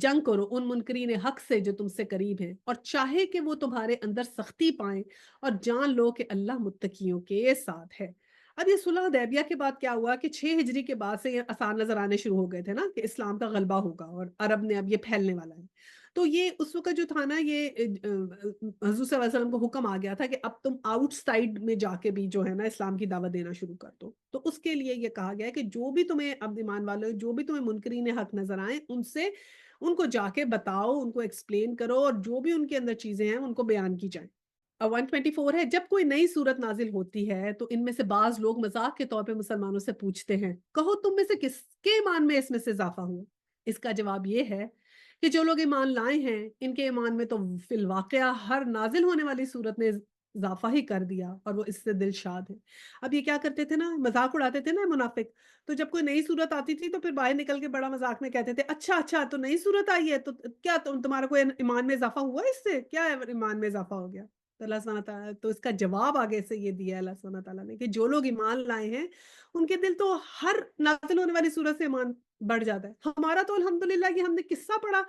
جنگ کرو ان منکرین حق سے جو تم سے قریب ہیں، اور چاہے کہ وہ تمہارے اندر سختی پائیں، اور جان لو کہ اللہ متقیوں کے ساتھ ہے۔ اب یہ صلح حدیبیہ کے بعد کیا ہوا کہ 6 ہجری کے بعد سے یہ آثار نظر آنے شروع ہو گئے تھے نا کہ اسلام کا غلبہ ہوگا اور عرب نے اب یہ پھیلنے والا ہے۔ تو یہ اس وقت جو تھا نا یہ حضور صلی اللہ علیہ وسلم کو حکم آ گیا تھا کہ اب تم آؤٹ سائڈ میں جا کے بھی جو ہے نا اسلام کی دعوت دینا شروع کر دو، تو اس کے لیے یہ کہا گیا ہے کہ جو بھی تمہیں اب ایمان والے جو بھی تمہیں منکرین حق نظر آئیں ان کو جا کے بتاؤ، ان کو ایکسپلین کرو، اور جو بھی ان کے اندر چیزیں ہیں ان کو بیان کی جائیں۔ 124 ہے، جب کوئی نئی صورت نازل ہوتی ہے تو ان میں سے بعض لوگ مذاق کے طور پہ مسلمانوں سے پوچھتے ہیں، کہو تم میں سے کس کے ایمان میں اس میں سے اضافہ ہوا؟ اس کا جواب یہ ہے کہ جو لوگ ایمان لائے ہیں ان کے ایمان میں تو فی الواقعہ ہر نازل ہونے والی صورت نے اضافہ ہی کر دیا، اور وہ اس سے دل شاد ہے۔ اب یہ کیا کرتے تھے نا، مذاق اڑاتے تھے نا منافق، تو جب کوئی نئی صورت آتی تھی تو پھر باہر نکل کے بڑا مذاق میں کہتے تھے، اچھا اچھا تو نئی صورت آئی ہے، تو کیا تمہارا کوئی ایمان میں اضافہ ہوا اس سے؟ کیا ہے ایمان میں اضافہ ہو گیا؟ تو اللہ سبحانہ تعالیٰ تو اس کا جواب آگے سے یہ دیا ہے اللہ سبحانہ تعالیٰ نے کہ جو لوگ ایمان لائے ہیں ان کے دل تو ہر نازل ہونے والی صورت سے ایمان بڑھ جاتا ہے۔ ہمارا تو الحمدللہ یہ ہم نے قصہ پڑھا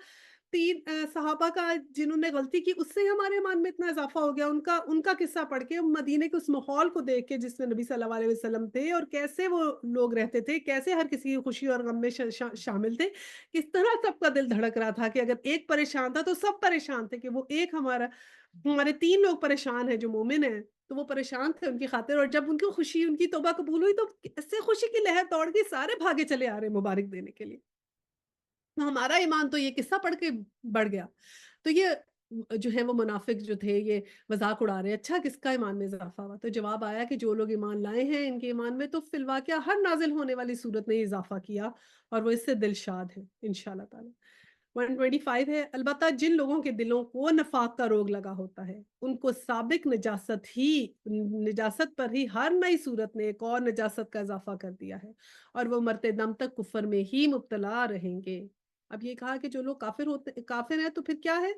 تین صحابہ کا جنہوں نے غلطی کی، اس سے ہی ہمارے ایمان میں اتنا اضافہ ہو گیا، ان کا قصہ پڑھ کے، مدینے کے اس ماحول کو دیکھ کے جس میں نبی صلی اللہ علیہ وسلم تھے اور کیسے وہ لوگ رہتے تھے، کیسے ہر کسی کی خوشی اور غم میں شامل تھے، کس طرح سب کا دل دھڑک رہا تھا کہ اگر ایک پریشان تھا تو سب پریشان تھے، کہ وہ ایک ہمارے تین لوگ پریشان ہیں جو مومن ہیں، تو وہ پریشان تھے ان کی خاطر، اور جب ان کی خوشی، ان کی توبہ قبول ہوئی تو ایسے خوشی کی لہر دوڑ گئی، سارے بھاگے چلے آ رہے مبارک دینے کے لیے۔ تو ہمارا ایمان تو یہ قصہ پڑھ کے بڑھ گیا۔ تو یہ جو ہے وہ منافق جو تھے یہ مذاق اڑا رہے ہیں، اچھا کس کا ایمان میں اضافہ ہوا؟ تو جواب آیا کہ جو لوگ ایمان لائے ہیں ان کے ایمان میں تو فی الواقعہ ہر نازل ہونے والی صورت نے اضافہ کیا، اور وہ اس سے دلشاد ہے انشاءاللہ تعالی۔ 125 ہے، البتہ جن لوگوں کے دلوں کو نفاق کا روگ لگا ہوتا ہے ان کو سابق نجاست پر ہی ہر نئی صورت نے ایک اور نجاست کا اضافہ کر دیا ہے، اور وہ مرتے دم تک کفر میں ہی مبتلا رہیں گے۔ اب یہ کہا کہ جو لوگ کافر ہیں تو پھر کیا ہے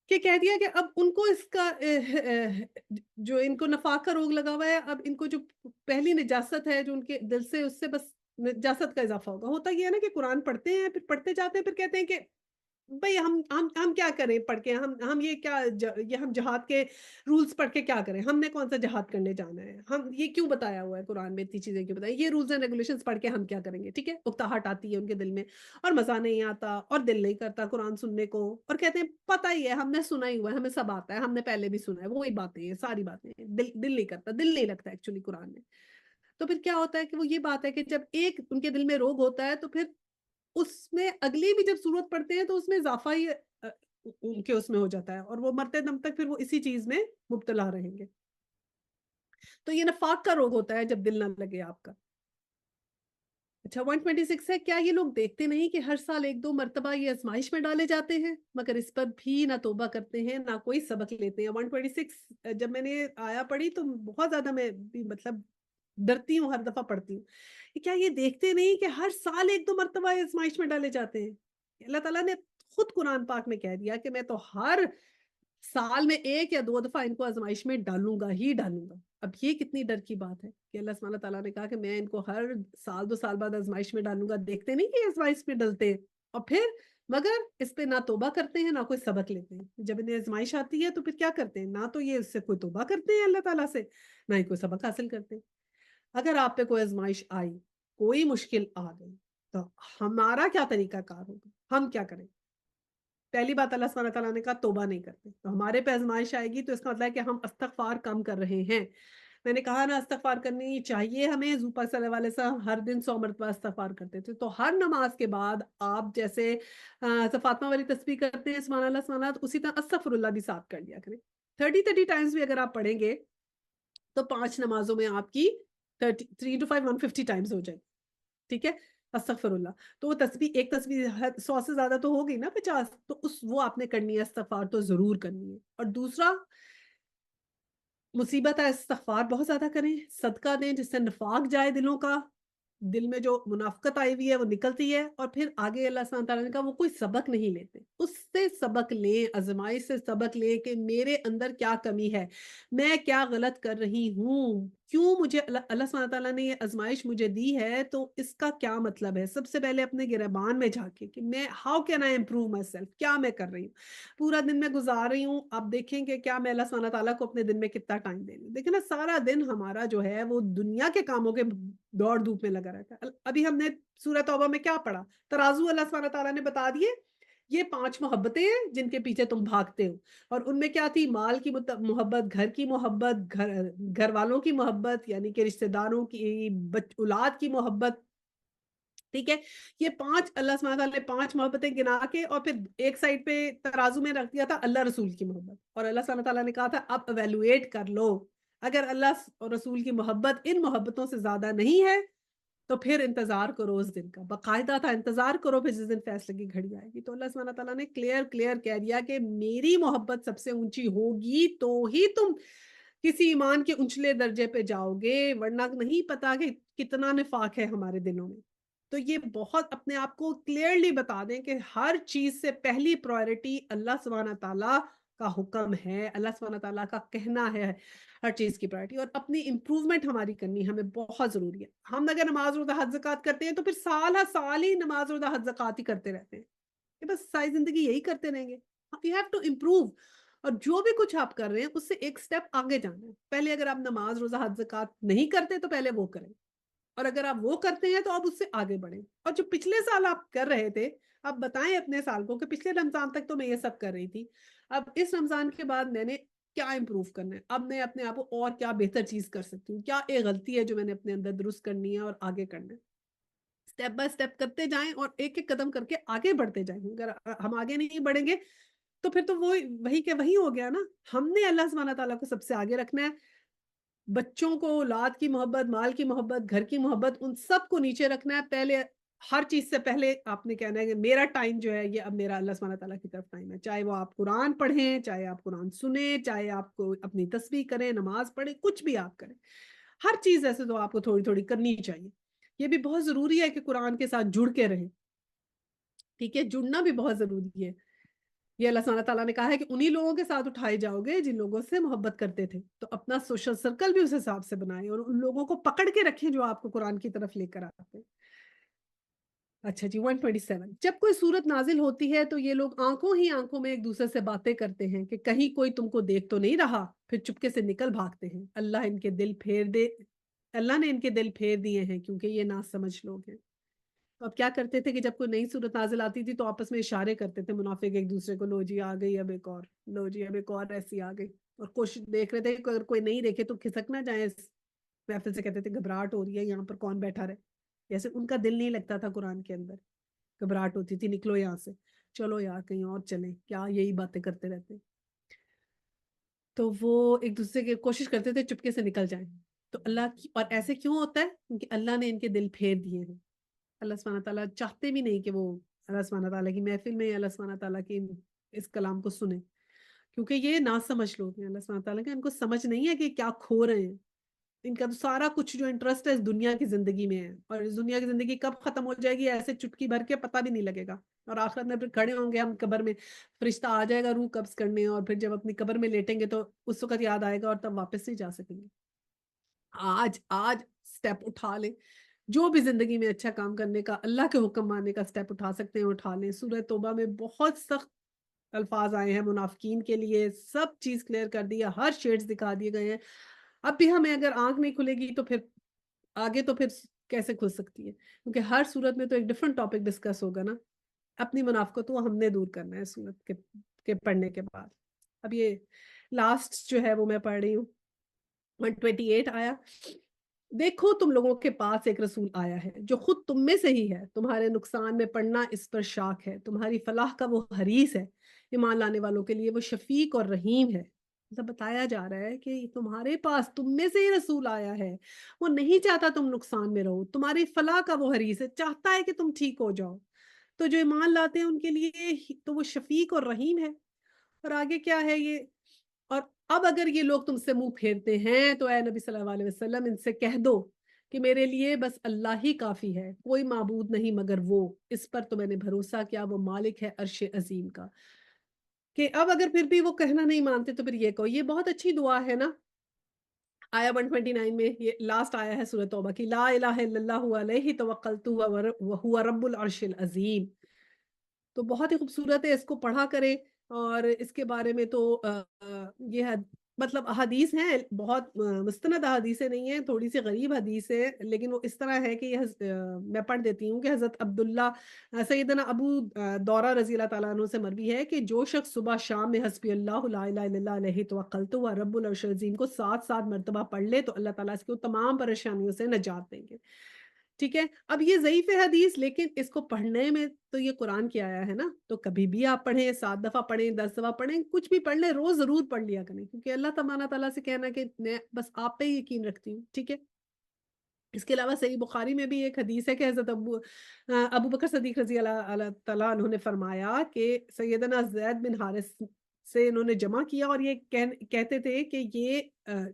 کہ کہہ دیا کہ اب ان کو اس کا جو ان کو نفاق کا روگ لگا ہوا ہے، اب ان کو جو پہلی نجاست ہے جو ان کے دل سے، اس سے بس نجاست کا اضافہ ہوگا۔ ہوتا یہ ہے نا کہ قرآن پڑھتے ہیں، پھر پڑھتے جاتے ہیں، پھر کہتے ہیں کہ بھئی ہم کیا کریں پڑھ کے، ہم یہ کیا یہ ہم جہاد کے رولز پڑھ کے کیا کریں؟ ہم نے کون سا جہاد کرنے جانا ہے؟ ہم یہ کیوں بتایا ہوا ہے قرآن میں، اتنی چیزیں کیوں بتائی؟ یہ رولز اینڈ ریگولیشنز پڑھ کے ہم کیا کریں گے؟ ٹھیک ہے؟ اکتاہٹ آتی ہے ان کے دل میں، اور مزہ نہیں آتا، اور دل نہیں کرتا قرآن سننے کو، اور کہتے ہیں پتہ ہی ہے، ہم نے سنا ہی ہوا ہے، ہمیں سب آتا ہے، ہم نے پہلے بھی سنا ہے، وہی باتیں ہیں، ساری باتیں ہیں، دل نہیں کرتا، دل نہیں لگتا ایکچولی قرآن میں۔ تو پھر کیا ہوتا ہے کہ وہ یہ بات ہے کہ جب ایک ان کے دل میں روگ ہوتا ہے تو پھر اس میں اگلی بھی جب صورت پڑھتے ہیں تو اس میں اضافہ ہی ان کے اس میں ہو جاتا ہے، اور وہ مرتے دم تک پھر وہ اسی چیز میں مبتلا رہیں گے۔ تو یہ نفاق کا روگ ہوتا ہے جب دل نہ لگے آپ کا۔ اچھا 126 ہے، کیا یہ لوگ دیکھتے نہیں کہ ہر سال ایک دو مرتبہ یہ آزمائش میں ڈالے جاتے ہیں مگر اس پر بھی نہ توبہ کرتے ہیں نہ کوئی سبق لیتے ہیں۔ 126 جب میں نے آیا پڑھی تو بہت زیادہ میں بھی مطلب ڈرتی ہوں ہر دفعہ پڑھتی ہوں کہ کیا یہ دیکھتے نہیں کہ ہر سال ایک دو مرتبہ یہ آزمائش میں ڈالے جاتے ہیں؟ اللہ تعالیٰ نے خود قرآن پاک میں کہہ دیا کہ میں تو ہر سال میں ایک یا دو دفعہ ان کو آزمائش میں ڈالوں گا ہی ڈالوں گا۔ اب یہ کتنی ڈر کی بات ہے کہ اللہ سبحانہ تعالیٰ نے کہا کہ میں ان کو ہر سال دو سال بعد آزمائش میں ڈالوں گا، دیکھتے نہیں کہ آزمائش میں ڈلتے ہیں، اور پھر مگر اس پہ نہ توبہ کرتے ہیں نہ کوئی سبق لیتے ہیں۔ جب انہیں آزمائش آتی ہے تو پھر کیا کرتے ہیں؟ نہ تو یہ اس سے کوئی توبہ کرتے ہیں اللہ تعالیٰ سے، نہ ہی کوئی سبق حاصل کرتے ہیں۔ اگر آپ پہ کوئی آزمائش آئی، کوئی مشکل آ گئی، تو ہمارا کیا طریقہ کار ہوگا؟ ہم کیا کریں؟ پہلی بات اللہ سبحانہ تعالیٰ نے کہا توبہ نہیں کرتے، تو ہمارے پہ آزمائش آئے گی تو اس کا مطلب ہے کہ ہم استغفار کم کر رہے ہیں۔ میں نے کہا نا استغفار کرنی چاہیے ہمیں، حضور پاک صلی اللہ علیہ وسلم ہر دن 100 مرتبہ استغفار کرتے تھے، تو ہر نماز کے بعد آپ جیسے فاطمہ والی تسبیح کرتے ہیں سبحان اللہ سبحان اللہ، تو اسی طرح استغفر اللہ بھی ساتھ کر لیا کریں۔ 30 ٹائمز بھی اگر آپ پڑھیں گے تو 5 نمازوں میں آپ کی 3 to 5 150 ٹائمز ہو جائے، ٹھیک ہے؟ استغفر اللہ، تو وہ تسبیح ایک تسبیح 100 سے زیادہ تو ہو گئی نا 50، تو وہ آپ نے کرنی ہے، استغفار تو ضرور کرنی ہے۔ اور دوسرا مصیبت ہے استغفار بہت زیادہ کریں، صدقہ دیں جس سے نفاق جائے دلوں کا، دل میں جو منافقت آئی ہوئی ہے وہ نکلتی ہے، اور پھر آگے اللہ سبحانہ تعالیٰ نے کہا وہ کوئی سبق نہیں لیتے، اس سے سبق لیں، آزمائش سے سبق لیں کہ میرے اندر کیا کمی ہے، میں کیا غلط کر رہی ہوں، کیوں مجھے اللہ سبحانہ تعالیٰ نے یہ آزمائش مجھے دی ہے، تو اس کا کیا مطلب ہے۔ سب سے پہلے اپنے گریبان میں جا کے کہ میں how can I improve my self, کیا میں کر رہی ہوں، پورا دن میں گزار رہی ہوں، آپ دیکھیں کہ کیا میں اللہ سبحانہ تعالیٰ کو اپنے دن میں کتنا ٹائم دے رہی ہوں۔ دیکھیں نا سارا دن ہمارا جو ہے وہ دنیا کے کاموں کے دوڑ دھوپ میں لگا رہتا ہے۔ ابھی ہم نے سورہ توبہ میں کیا پڑھا، ترازو اللہ سبحانہ تعالیٰ نے بتا دیے یہ 5 محبتیں ہیں جن کے پیچھے تم بھاگتے ہو، اور ان میں کیا تھی؟ مال کی محبت، گھر کی محبت، گھر والوں کی محبت یعنی کہ رشتہ داروں کی، اولاد کی محبت، ٹھیک ہے؟ یہ 5 اللہ سبحانہ تعالیٰ نے 5 محبتیں گنا کے اور پھر ایک سائڈ پہ ترازو میں رکھ دیا تھا اللہ رسول کی محبت، اور اللہ سبحانہ تعالیٰ نے کہا تھا اب ایویلویٹ کر لو، اگر اللہ اور رسول کی محبت ان محبتوں سے زیادہ نہیں ہے تو پھر انتظار کرو اس دن کا، باقاعدہ تھا انتظار کرو پھر جس دن فیصلے کی گھڑی آئے گی۔ تو اللہ سبحانہ تعالیٰ نے کلیئر کہہ دیا کہ میری محبت سب سے اونچی ہوگی تو ہی تم کسی ایمان کے اونچلے درجے پہ جاؤ گے، ورنہ نہیں پتا کہ کتنا نفاق ہے ہمارے دلوں میں۔ تو یہ بہت اپنے آپ کو کلیئرلی بتا دیں کہ ہر چیز سے پہلی پرائرٹی اللہ سبحانہ تعالیٰ کا حکم ہے، اللہ سبحانہ تعالیٰ کا کہنا ہے ہر چیز کی پرائرٹی، اور اپنی امپروومنٹ ہماری کرنی ہمیں بہت ضروری ہے۔ ہم اگر نماز روزہ حج زکوٰۃ کرتے ہیں تو پھر سال ہر سال ہی نماز روزہ حج زکوٰۃ ہی کرتے رہتے ہیں، کہ بس ساری زندگی یہی کرتے رہیں گے؟ یو ہیو ٹو امپروو، اور جو بھی کچھ آپ کر رہے ہیں اس سے ایک سٹیپ آگے جانا ہے۔ پہلے اگر آپ نماز روزہ حج زکوٰۃ نہیں کرتے تو پہلے وہ کریں، اور اگر آپ وہ کرتے ہیں تو آپ اس سے آگے بڑھیں، اور جو پچھلے سال آپ کر رہے تھے آپ بتائیں اپنے سال کو کہ پچھلے رمضان تک تو میں یہ سب کر رہی تھی، اب اس رمضان کے بعد میں نے کیا امپروو کرنا ہے، اب میں اپنے آپ کو اور کیا بہتر چیز کر سکتی ہوں، کیا ایک غلطی ہے جو میں نے اپنے اندر درست کرنی ہے اور آگے کرنا ہے۔ اسٹیپ بائی اسٹیپ کرتے جائیں اور ایک ایک قدم کر کے آگے بڑھتے جائیں، اگر ہم آگے نہیں بڑھیں گے تو پھر تو وہی کہ وہی ہو گیا نا۔ ہم نے اللہ سبحانہ تعالیٰ کو سب سے آگے رکھنا ہے، بچوں کو، اولاد کی محبت، مال کی محبت، گھر کی محبت، ان سب کو نیچے رکھنا ہے۔ پہلے ہر چیز سے پہلے آپ نے کہنا ہے کہ میرا ٹائم جو ہے یہ اب میرا اللہ سبحانہ تعالیٰ کی طرف ٹائم ہے، چاہے وہ آپ قرآن پڑھیں، چاہے آپ قرآن سنیں، چاہے آپ کو اپنی تسبیح کریں، نماز پڑھیں، کچھ بھی آپ کریں، ہر چیز ایسے تو آپ کو تھوڑی تھوڑی کرنی چاہیے۔ یہ بھی بہت ضروری ہے کہ قرآن کے ساتھ جڑ کے رہیں، ٹھیک ہے؟ جڑنا بھی بہت ضروری ہے۔ یہ اللہ سبحانہ تعالیٰ نے کہا ہے کہ انہی لوگوں کے ساتھ اٹھائے جاؤ گے جن لوگوں سے محبت کرتے تھے، تو اپنا سوشل سرکل بھی اس حساب سے بنائیں اور ان لوگوں کو پکڑ کے رکھیں جو آپ کو قرآن کی طرف لے کر آتے ہیں۔ اچھا جی، 127 جب کوئی صورت نازل ہوتی ہے تو یہ لوگ آنکھوں ہی آنکھوں میں ایک دوسرے سے باتیں کرتے ہیں کہ کہیں کوئی تم کو دیکھ تو نہیں رہا، پھر چپکے سے نکل بھاگتے ہیں۔ اللہ نے ان کے دل پھیر دیے ہیں کیونکہ یہ نہ سمجھ لوگ ہیں۔ تو اب کیا کرتے تھے کہ جب کوئی نئی صورت نازل آتی تھی تو آپس میں اشارے کرتے تھے منافق ایک دوسرے کو، لو جی آ گئی اب ایک اور، لو جی اب ایک اور ایسی آ گئی، اور کوشش دیکھ رہے تھے کہ اگر کوئی نہیں دیکھے تو کھسک نہ جائیں اس محفل سے، کہتے تھے گھبراہٹ ہو رہی ہے یہاں پر کون بیٹھا رہے، جیسے ان کا دل نہیں لگتا تھا قرآن کے اندر، گھبراہٹ ہوتی تھی نکلو یہاں سے، چلو یار کہیں اور چلیں، کیا یہی باتیں کرتے رہتے، تو وہ ایک دوسرے کی کوشش کرتے تھے چپکے سے نکل جائیں۔ تو اللہ کی، اور ایسے کیوں ہوتا ہے؟ کیونکہ اللہ نے ان کے دل پھیر دیے ہیں۔ اللہ سبحانہ تعالیٰ چاہتے بھی نہیں کہ وہ اللہ سبحانہ تعالیٰ کی محفل میں اللہ سبحانہ تعالیٰ کی اس کلام کو سنیں، کیونکہ یہ نہ سمجھ لوگ ہیں اللہ سبحانہ تعالیٰ کے، ان کو سمجھ نہیں ہے کہ کیا کھو رہے ہیں، ان کا تو سارا کچھ جو انٹرسٹ ہے اس دنیا کی زندگی میں ہے، اور اس دنیا کی زندگی کب ختم ہو جائے گی ایسے چٹکی بھر کے پتہ بھی نہیں لگے گا، اور آخرت میں پھر کھڑے ہوں گے ہم قبر میں، فرشتہ آ جائے گا روح قبض کرنے، اور پھر جب اپنی قبر میں لیٹیں گے تو اس وقت یاد آئے گا اور تب واپس نہیں جا سکیں گے۔ آج آج سٹیپ اٹھا لیں، جو بھی زندگی میں اچھا کام کرنے کا، اللہ کے حکم ماننے کا سٹیپ اٹھا سکتے ہیں اٹھا لیں۔ سورہ توبہ میں بہت سخت الفاظ آئے ہیں منافقین کے لیے، سب چیز کلیئر کر دی ہے، ہر شیڈز دکھا دیے گئے ہیں۔ اب بھی ہمیں اگر آنکھ نہیں کھلے گی تو پھر آگے تو پھر کیسے کھل سکتی ہے، کیونکہ ہر صورت میں تو ایک ڈفرنٹ ٹاپک ڈسکس ہوگا نا۔ اپنی منافقت وہ ہم نے دور کرنا ہے صورت کے پڑھنے کے بعد۔ اب یہ لاسٹ جو ہے وہ میں پڑھ رہی ہوں 128 آیا، دیکھو تم لوگوں کے پاس ایک رسول آیا ہے جو خود تم میں سے ہی ہے، تمہارے نقصان میں پڑنا اس پر شاک ہے، تمہاری فلاح کا وہ حریص ہے، ایمان لانے والوں کے لیے وہ شفیق اور رحیم ہے۔ مطلب بتایا جا رہا ہے کہ تمہارے پاس تم میں سے ہی رسول آیا ہے، وہ نہیں چاہتا تم نقصان میں رہو، تمہاری فلاح کا وہ حریص ہے، چاہتا ہے کہ تم ٹھیک ہو جاؤ، تو جو ایمان لاتے ہیں ان کے لیے تو وہ شفیق اور رحیم ہے۔ اور آگے کیا ہے یہ، اور اب اگر یہ لوگ تم سے منہ پھیرتے ہیں تو اے نبی صلی اللہ علیہ وسلم ان سے کہہ دو کہ میرے لیے بس اللہ ہی کافی ہے، کوئی معبود نہیں مگر وہ، اس پر تو میں نے بھروسہ کیا، وہ مالک ہے عرش عظیم کا۔ کہ اب اگر پھر بھی وہ کہنا نہیں مانتے تو پھر یہ کہو، یہ بہت اچھی دعا ہے نا۔ آیا 129 میں یہ لاسٹ آیا ہے سورۃ توبہ کی، لا الہ الا اللہ علیہ توکلت وہو رب العرش العظیم۔ تو بہت ہی خوبصورت ہے، اس کو پڑھا کریں، اور اس کے بارے میں تو یہ ہے مطلب احادیث ہیں بہت مستند احادیثیں نہیں ہیں، تھوڑی سی غریب حدیث ہے، لیکن وہ اس طرح ہے کہ یہ میں پڑھ دیتی ہوں کہ حضرت عبداللہ سیدنا ابو دورہ رضی اللہ تعالیٰ عنہ سے مروی ہے کہ جو شخص صبح شام میں حسبی اللہ لا الہ الا اللہ علیہ توکلت و رب العرش العظیم کو 7 مرتبہ پڑھ لے تو اللہ تعالیٰ اس کو تمام پریشانیوں سے نجات دیں گے. ٹھیک ہے. اب یہ ضعیف ہے حدیث، لیکن اس کو پڑھنے میں تو یہ قرآن کی آیا ہے نا، تو کبھی بھی آپ پڑھیں، 7 دفعہ پڑھیں، 10 دفعہ پڑھیں، کچھ بھی پڑھ لیں، روز ضرور پڑھ لیا کریں، کیونکہ اللہ تبارک تعالیٰ سے کہنا کہ میں بس آپ پہ ہی یقین رکھتی ہوں. ٹھیک ہے. اس کے علاوہ صحیح بخاری میں بھی ایک حدیث ہے کہ حضرت ابو بکر صدیق رضی اللہ اللہ تعالیٰ عنہ نے فرمایا کہ سیدنا زید بن حارث سے انہوں نے جمع کیا اور یہ کہتے تھے کہ یہ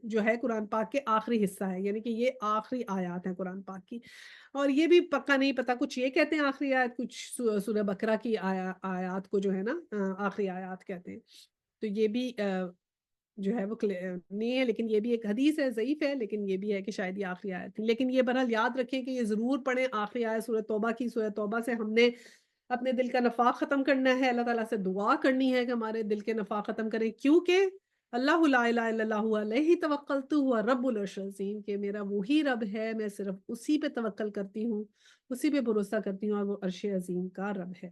جو ہے قرآن پاک کے آخری حصہ ہے، یعنی کہ یہ آخری آیات ہیں قرآن پاک کی. اور یہ بھی پکا نہیں پتا، کچھ یہ کہتے ہیں آخری آیت، کچھ سورہ بقرہ کی آیات کو جو ہے نا آخری آیات کہتے ہیں. تو یہ بھی جو ہے وہ نہیں ہے، لیکن یہ بھی ایک حدیث ہے، ضعیف ہے، لیکن یہ بھی ہے کہ شاید یہ آخری آیت تھی. لیکن یہ بہرحال یاد رکھیں کہ یہ ضرور پڑھیں آخری آیت سورہ توبہ کی. سورہ توبہ سے ہم نے اپنے دل کا نفاق ختم کرنا ہے، اللہ تعالیٰ سے دعا کرنی ہے کہ ہمارے دل کے نفاق ختم کریں، کیونکہ اللہ لا الہ الا اللہ علیہ توکلت ہوا رب العرش العظیم، کہ میرا وہی رب ہے، میں صرف اسی پہ توکل کرتی ہوں، اسی پہ بھروسہ کرتی ہوں، اور وہ عرش عظیم کا رب ہے.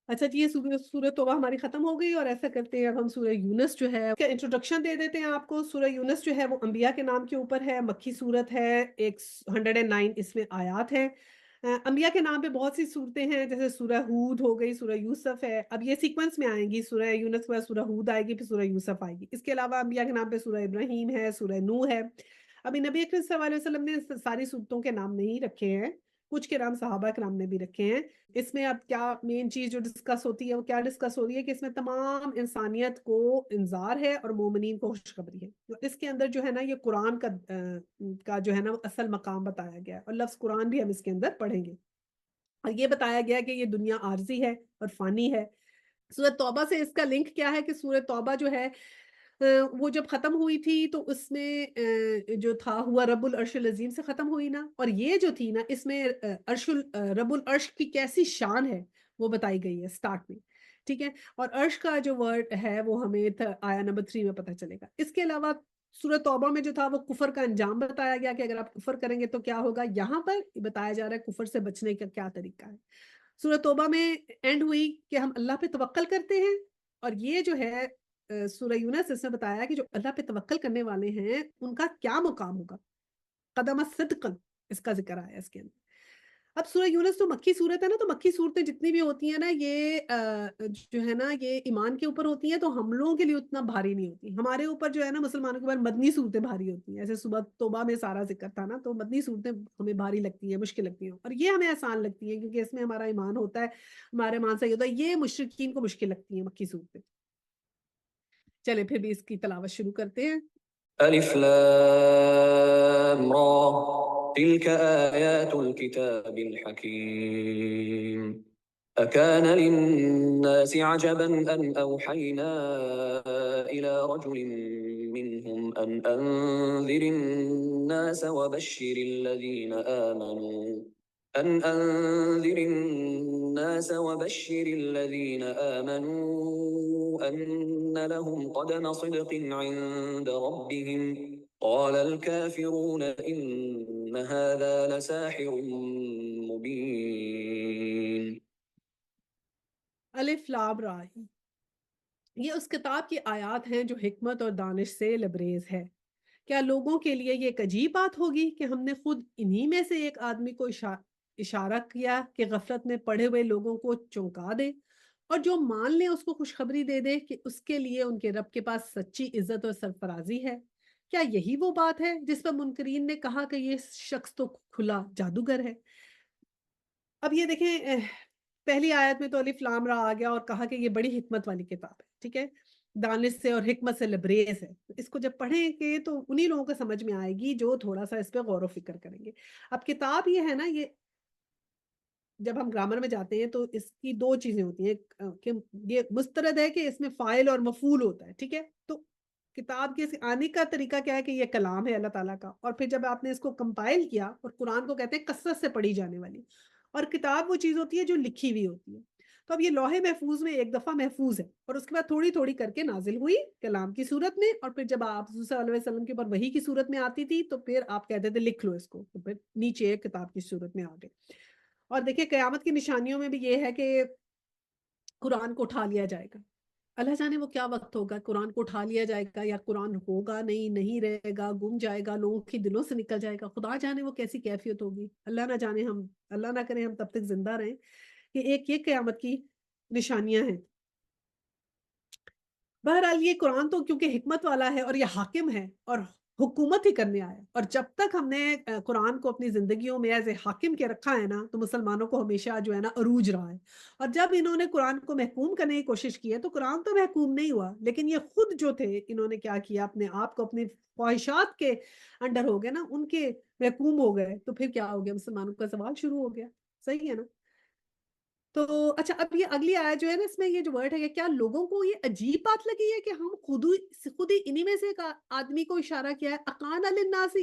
اچھا جی، یہ سورہ توبہ ہماری ختم ہو گئی، اور ایسا کرتے ہیں اب ہم سورہ یونس جو ہے کا انٹروڈکشن دے دیتے ہیں آپ کو. سورہ یونس جو ہے وہ انبیاء کے نام کے اوپر ہے، مکی صورت ہے، 109 اس میں آیات ہیں. انبیاء کے نام پہ بہت سی صورتیں ہیں، جیسے سورہ ہود ہو گئی، سورہ یوسف ہے. اب یہ سیکوینس میں آئیں گی، سورہ یونس کے بعد سورہ ہود آئے گی، پھر سورہ یوسف آئے گی. اس کے علاوہ انبیاء کے نام پہ سورہ ابراہیم ہے، سورہ نوح ہے. ابھی نبی اکرم صلی اللہ علیہ وسلم نے ساری صورتوں کے نام نہیں رکھے ہیں، کچھ کے نام صحابہ کرام نے بھی رکھے ہیں. اس میں اب کیا مین چیز جو ڈسکس ہوتی ہے وہ کیا ڈسکس ہو رہی ہے کہ اس میں تمام انسانیت کو انذار ہے اور مومنین کو خوشخبری ہے. تو اس کے اندر جو ہے نا یہ قرآن کا جو ہے نا اصل مقام بتایا گیا ہے، اور لفظ قرآن بھی ہم اس کے اندر پڑھیں گے. اور یہ بتایا گیا کہ یہ دنیا عارضی ہے اور فانی ہے. سورۃ توبہ سے اس کا لنک کیا ہے کہ سورۃ توبہ جو ہے وہ جب ختم ہوئی تھی تو اس میں جو تھا ہوا رب العرش العظیم سے ختم ہوئی نا، اور یہ جو تھی نا اس میں رب العرش کی کیسی شان ہے وہ بتائی گئی ہے سٹارٹ میں. ٹھیک ہے. اور عرش کا جو ورڈ ہے وہ ہمیں آیا نمبر 3 میں پتہ چلے گا. اس کے علاوہ سورۃ توبہ میں جو تھا وہ کفر کا انجام بتایا گیا کہ اگر آپ کفر کریں گے تو کیا ہوگا. یہاں پر بتایا جا رہا ہے کفر سے بچنے کا کیا طریقہ ہے. سورۃ توبہ میں اینڈ ہوئی کہ ہم اللہ پہ توکل کرتے ہیں، اور یہ جو ہے سورہ یونس اس نے بتایا کہ جو اللہ پہ توکل کرنے والے ہیں ان کا کیا مقام ہوگا. قدم صدقن اس کا ذکر آیا اس کے اندر. اب سورہ یونس تو مکی صورت ہے نا، تو مکی صورتیں جتنی بھی ہوتی ہیں نا یہ جو ہے نا یہ ایمان کے اوپر ہوتی ہیں، تو ہم لوگوں کے لیے اتنا بھاری نہیں ہوتی. ہمارے اوپر جو ہے نا مسلمانوں کے اوپر مدنی صورتیں بھاری ہوتی ہیں. ایسے صبح توبہ میں سارا ذکر تھا نا، تو مدنی صورتیں ہمیں بھاری لگتی ہیں، مشکل لگتی ہیں، اور یہ ہمیں آسان لگتی ہیں کیونکہ اس میں ہمارا ایمان ہوتا ہے، ہمارا ایمان صحیح ہوتا ہے. یہ مشرکین کو مشکل لگتی ہیں مکی صورتیں. چلے پھر بھی اس کی تلاوت شروع کرتے ہیں. ألف لام را تلك آيات الكتاب الحكيم أكان للناس عجبا أن أوحينا إلى رجل منهم أن أنذر الناس وبشر الذين آمنوا أن لهم قدم صدق عند ربهم قال الكافرون إن هذا لساحر مبين. الف لام را، یہ اس کتاب کی آیات ہیں جو حکمت اور دانش سے لبریز ہے. کیا لوگوں کے لیے یہ ایک عجیب بات ہوگی کہ ہم نے خود انہی میں سے ایک آدمی کو اشارہ کیا کہ غفلت میں پڑے ہوئے لوگوں کو چونکا دے، اور جو مان لے اس کو خوشخبری دے دے کہ اس کے لیے ان کے رب کے پاس سچی عزت اور سرفرازی ہے. کیا یہی وہ بات ہے جس پر منکرین نے کہا کہ یہ شخص تو کھلا جادوگر ہے. اب یہ دیکھیں پہلی آیت میں تو الف لام را آ گیا اور کہا کہ یہ بڑی حکمت والی کتاب ہے. ٹھیک ہے. دانش سے اور حکمت سے لبریز ہے. اس کو جب پڑھیں گے تو انہی لوگوں کو سمجھ میں آئے گی جو تھوڑا سا اس پہ غور و فکر کریں گے. اب کتاب یہ ہے نا، یہ جب ہم گرامر میں جاتے ہیں تو اس کی 2 چیزیں ہوتی ہیں کہ یہ مسترد ہے کہ اس میں فاعل اور مفعول ہوتا ہے. ٹھیک ہے. تو کتاب کے آنے کا طریقہ کیا ہے کہ یہ کلام ہے اللہ تعالیٰ کا، اور پھر جب آپ نے اس کو کمپائل کیا، اور قرآن کو کہتے ہیں کثرت سے پڑھی جانے والی، اور کتاب وہ چیز ہوتی ہے جو لکھی ہوئی ہوتی ہے. تو اب یہ لوح محفوظ میں ایک دفعہ محفوظ ہے اور اس کے بعد تھوڑی تھوڑی کر کے نازل ہوئی کلام کی صورت میں، اور پھر جب آپ صلی اللہ علیہ وسلم کے اوپر وحی کی صورت میں آتی تھی تو پھر آپ کہتے تھے لکھ لو اس کو، تو پھر نیچے ایک کتاب کی صورت میں آ گئے۔ اور دیکھیے قیامت کی نشانیوں میں بھی یہ ہے کہ قرآن کو اٹھا لیا جائے گا۔ اللہ جانے وہ کیا وقت ہوگا، قرآن کو اٹھا لیا جائے گا یا قرآن ہوگا نہیں، نہیں رہے گا، گم جائے گا، لوگوں کے دلوں سے نکل جائے گا، خدا جانے وہ کیسی کیفیت ہوگی۔ اللہ نہ جانے، ہم اللہ نہ کرے ہم تب تک زندہ رہیں کہ ایک یہ قیامت کی نشانیاں ہیں۔ بہرحال یہ قرآن تو کیونکہ حکمت والا ہے اور یہ حاکم ہے اور حکومت ہی کرنے آیا ہے، اور جب تک ہم نے قرآن کو اپنی زندگیوں میں ایز اے حاکم کے رکھا ہے نا، تو مسلمانوں کو ہمیشہ جو ہے نا عروج رہا ہے۔ اور جب انہوں نے قرآن کو محکوم کرنے کی کوشش کی ہے تو قرآن تو محکوم نہیں ہوا، لیکن یہ خود جو تھے انہوں نے کیا کیا، اپنے آپ کو اپنی خواہشات کے انڈر ہو گئے نا، ان کے محکوم ہو گئے، تو پھر کیا ہو گیا، مسلمانوں کا سوال شروع ہو گیا۔ صحیح ہے نا؟ تو اچھا، اب یہ اگلی آیت جو ہے نا، اس میں یہ جو ورڈ ہے، یہ کیا لوگوں کو یہ عجیب بات لگی ہے کہ ہم خود ہی انہی میں سے ایک آدمی کو اشارہ کیا ہے، اقان للناس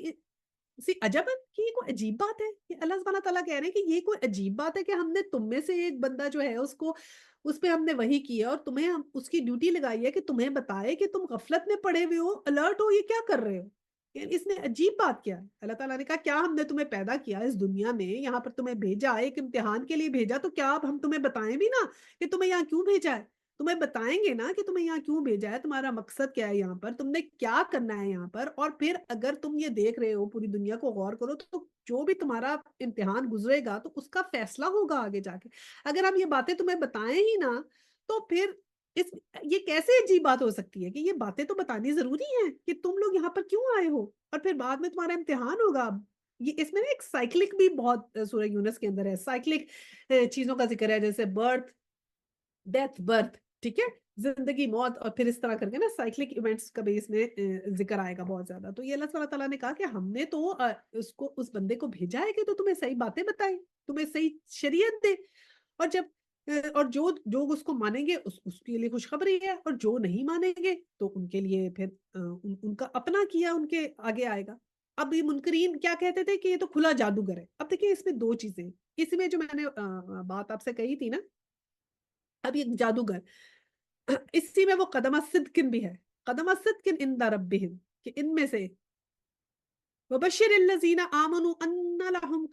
عجبن، کہ یہ کوئی عجیب بات ہے؟ یہ اللہ سبحانہ تعالیٰ کہہ رہے ہیں کہ یہ کوئی عجیب بات ہے کہ ہم نے تم میں سے ایک بندہ جو ہے اس پہ ہم نے وحی کی ہے اور تمہیں ہم اس کی ڈیوٹی لگائی ہے کہ تمہیں بتائے کہ تم غفلت میں پڑے ہوئے ہو، الرٹ ہو، یہ کیا کر رہے ہو؟ یعنی اس میں عجیب بات کیا ہے؟ اللہ تعالیٰ نے کہا کیا ہم نے تمہیں پیدا کیا اس دنیا میں، یہاں پر تمہیں بھیجا ہے، ایک امتحان کے لیے بھیجا، تو کیا اب ہم تمہیں بتائیں بھی نا کہ تمہیں یہاں کیوں بھیجا ہے؟ تمہیں بتائیں گے نا کہ تمہیں یہاں کیوں بھیجا ہے، تمہارا مقصد کیا ہے، یہاں پر تم نے کیا کرنا ہے یہاں پر، اور پھر اگر تم یہ دیکھ رہے ہو پوری دنیا کو غور کرو تو جو بھی تمہارا امتحان گزرے گا تو اس کا فیصلہ ہوگا آگے جا کے۔ اگر ہم یہ باتیں تمہیں بتائیں ہی نا تو پھر اس یہ کیسے عجیب بات ہو سکتی ہے کہ یہ باتیں تو بتانی ضروری ہیں کہ تم لوگ یہاں پر کیوں آئے ہو اور پھر بعد میں تمہارا امتحان ہوگا۔ یہ اس میں نا ایک سائیکلک بھی بہت سورہ یونس کے اندر ہے، سائیکلک چیزوں کا ذکر ہے، جیسے برتھ، ڈیتھ، برتھ، ٹھیک ہے، زندگی، موت، اور پھر اس طرح کر کے نا سائیکلک ایونٹس کا بھی اس میں ذکر آئے گا بہت زیادہ۔ تو یہ اللہ سبحانہ تعالیٰ نے کہا کہ ہم نے تو اس بندے کو بھیجا ہے کہ تو تمہیں صحیح باتیں بتائے، تمہیں صحیح شریعت دے، اور جب اور جو اس کو مانیں گے اس کے لیے خوشخبری ہے، اور جو نہیں مانیں گے تو ان کے لیے پھر ان کا اپنا کیا ان کے آگے آئے گا۔ اب یہ منکرین کیا کہتے تھے کہ یہ تو کھلا جادوگر ہے۔ اب دیکھیں اس میں دو چیزیں، اس میں جو میں نے بات آپ سے کہی تھی نا، اب یہ جادوگر اسی میں وہ قدم صدقن بھی ہے، قدم صدقن عند ربہم، کہ ان میں سے وبشر الذین آمنوا ان لهم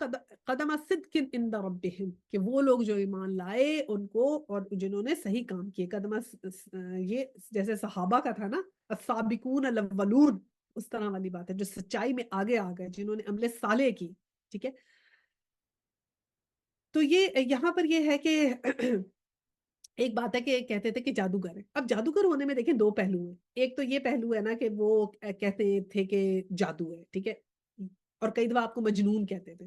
قدم صدق عند ربہم، کہ وہ لوگ جو ایمان لائے ان کو اور جنہوں نے صحیح کام کیے، یہ جیسے صحابہ کا تھا نا، السابقون الاولون، اس طرح والی بات ہے، جو سچائی میں آگے آ گئے، جنہوں نے عمل صالح کی، ٹھیک ہے۔ تو یہ یہاں پر یہ ہے کہ ایک بات ہے کہ کہتے تھے کہ جادوگر ہے۔ اب جادوگر ہونے میں دیکھیں دو پہلو ہیں، ایک تو یہ پہلو ہے نا کہ وہ کہتے تھے کہ جادو ہے، ٹھیک ہے، اور کئی دفعہ آپ کو مجنون کہتے تھے۔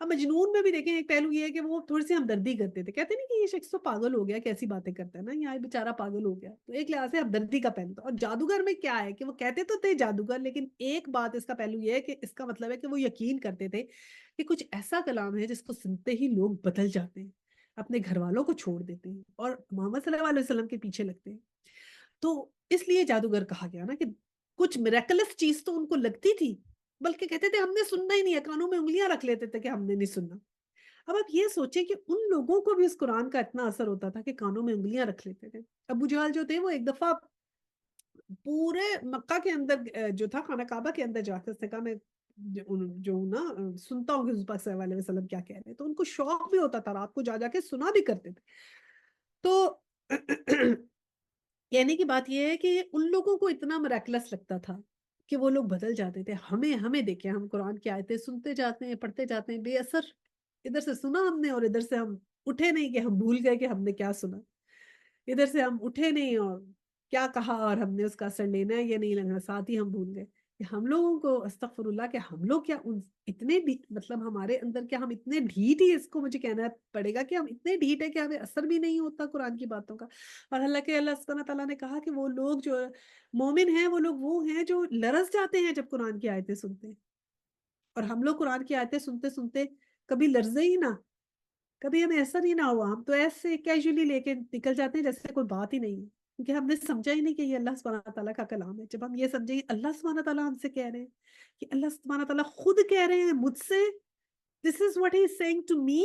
اب مجنون میں بھی دیکھیں ایک پہلو یہ ہے کہ وہ تھوڑی سی ہمدردی کرتے تھے، کہتے نہیں کہ یہ شخص تو پاگل ہو گیا، کیسی باتیں کرتا ہے نا، یہ بیچارہ پاگل ہو گیا، تو ایک لحاظ سے ہمدردی کا پہلو تھا۔ اور جادوگر میں کیا ہے کہ وہ کہتے تو تھے جادوگر، لیکن ایک بات اس کا پہلو یہ ہے کہ اس کا مطلب ہے کہ وہ یقین کرتے تھے کہ کچھ ایسا کلام ہے جس کو سنتے ہی لوگ بدل جاتے ہیں، اپنے گھر والوں کو چھوڑ دیتے ہیں اور محمد صلی اللہ علیہ وسلم کے پیچھے لگتے ہیں۔ تو اس لیے جادوگر کہا گیا نا کہ کچھ میریکلس چیز تو ان کو لگتی تھی، بلکہ کہتے تھے ہم نے سننا ہی نہیں ہے، کانوں میں انگلیاں رکھ لیتے تھے کہ ہم نے نہیں سننا۔ اب آپ یہ سوچیں کہ ان لوگوں کو بھی اس قرآن کا اتنا اثر ہوتا تھا کہ کانوں میں انگلیاں رکھ لیتے تھے۔ ابو جہل جو تھے وہ ایک دفعہ پورے مکہ کے اندر جو تھا خانہ کعبہ کے اندر جا کے اس نے کہا میں جو نا سنتا ہوں کہ حضور پاک صلی اللہ علیہ وسلم کیا کہہ رہے ہیں، تو ان کو شوق بھی ہوتا تھا، رات کو جا جا کے سنا بھی کرتے تھے۔ تو کہنے کی بات یہ ہے کہ ان لوگوں کو اتنا مراکلس لگتا تھا کہ وہ لوگ بدل جاتے تھے۔ ہمیں دیکھیں، ہم قرآن کی آیتیں سنتے جاتے ہیں، پڑھتے جاتے ہیں، بے اثر، ادھر سے سنا ہم نے اور ادھر سے ہم اٹھے نہیں کہ ہم بھول گئے کہ ہم نے کیا سنا، ادھر سے ہم اٹھے نہیں اور کیا کہا اور ہم نے اس کا اثر لینا ہے یا نہیں لینا، ساتھ ہی ہم بھول گئے کہ ہم لوگوں کو استغفر اللہ کہ ہم لوگ کیا اتنے مطلب ہمارے اندر کیا ہم اتنے ڈھیٹ ہی، اس کو مجھے کہنا پڑے گا کہ ہم اتنے ڈھیٹ ہے کہ ہمیں اثر بھی نہیں ہوتا قرآن کی باتوں کا۔ اور اللہ سبحانہ تعالیٰ نے کہا کہ وہ لوگ جو مومن ہیں وہ ہیں جو لرز جاتے ہیں جب قرآن کی آیتیں سنتے ہیں، اور ہم لوگ قرآن کی آیتیں سنتے سنتے کبھی لرزے ہی نہ، کبھی ہمیں ایسا نہیں نہ ہوا، ہم تو ایسے کیجولی لے کے نکل جاتے ہیں جیسے کوئی بات ہی نہیں ہے، کیونکہ ہم نے سمجھا ہی نہیں کہ یہ اللہ سبحانہ تعالیٰ کا کلام ہے۔ جب ہم یہ سمجھیں گے اللہ سبحانہ تعالیٰ ہم سے کہہ رہے ہیں، کہ اللہ سبحانہ تعالیٰ خود کہہ رہے ہیں مجھ سے، this is what he is seeing to me,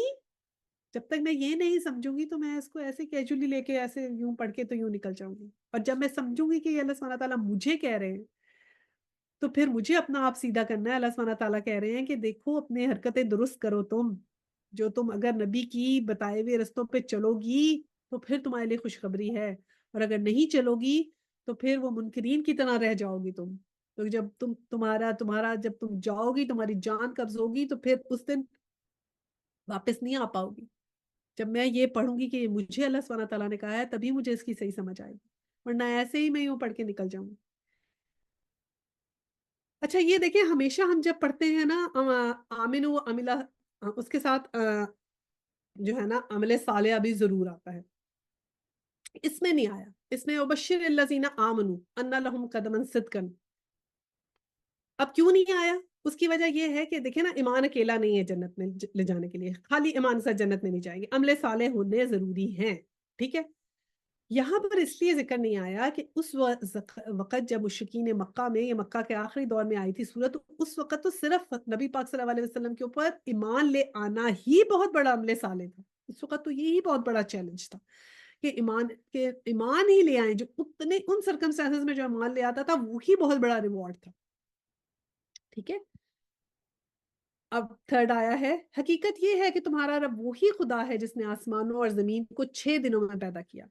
جب تک میں یہ نہیں سمجھوں گی تو میں اس کو ایسے کیجولی لے کے ایسے یوں پڑھ کے تو یوں نکل جاؤں گی، اور جب میں سمجھوں گی کہ یہ اللہ سبحانہ تعالیٰ مجھے کہہ رہے ہیں تو پھر مجھے اپنا آپ سیدھا کرنا ہے۔ اللہ سبحانہ تعالیٰ کہہ رہے ہیں کہ دیکھو اپنے حرکتیں درست کرو تم، جو تم اگر نبی کی بتائے ہوئے رستوں پہ چلو گی تو پھر تمہارے لیے خوشخبری ہے، اور اگر نہیں چلو گی تو پھر وہ منکرین کی طرح رہ جاؤ گی تم۔ تو جب تمہارا جب تم جاؤ گی تمہاری جان قبض ہوگی تو پھر اس دن واپس نہیں آ پاؤ گی۔ جب میں یہ پڑھوں گی کہ یہ مجھے اللہ سبحانہ تعالیٰ نے کہا ہے تبھی مجھے اس کی صحیح سمجھ آئے گی، ورنہ ایسے ہی میں یوں پڑھ کے نکل جاؤں گی۔ اچھا یہ دیکھیں ہمیشہ ہم جب پڑھتے ہیں نا آمن و عملہ، اس کے ساتھ جو ہے نا عمل صالح بھی ضرور آتا ہے، اس میں نہیں آیا۔ اس میں وبشر الذین آمنوا ان لہم قدما صدقا، اب کیوں نہیں آیا؟ اس کی وجہ یہ ہے کہ دیکھیں نا ایمان اکیلا نہیں ہے جنت میں لے جانے کے لیے، خالی ایمان سے جنت میں نہیں جائیں گے، عمل صالح ہونے ضروری ہیں، ٹھیک ہے؟ یہاں پر اس لیے ذکر نہیں آیا کہ اس وقت جب مشرکین مکہ میں، یہ مکہ کے آخری دور میں آئی تھی سورت، اس وقت تو صرف نبی پاک صلی اللہ علیہ وسلم کے اوپر ایمان لے آنا ہی بہت بڑا عمل صالح تھا۔ اس وقت تو یہی بہت بڑا چیلنج تھا کہ ایمان ہی لے آئیں، جو اتنے ان سرکمسٹانسز میں جو ایمان لے آتا تھا وہی بہت بڑا ریوارڈ تھا، ٹھیک ہے؟ اب تھرڈ آیا ہے، حقیقت یہ ہے کہ تمہارا رب وہی خدا ہے جس نے آسمانوں اور زمین کو 6 دنوں میں پیدا کیا،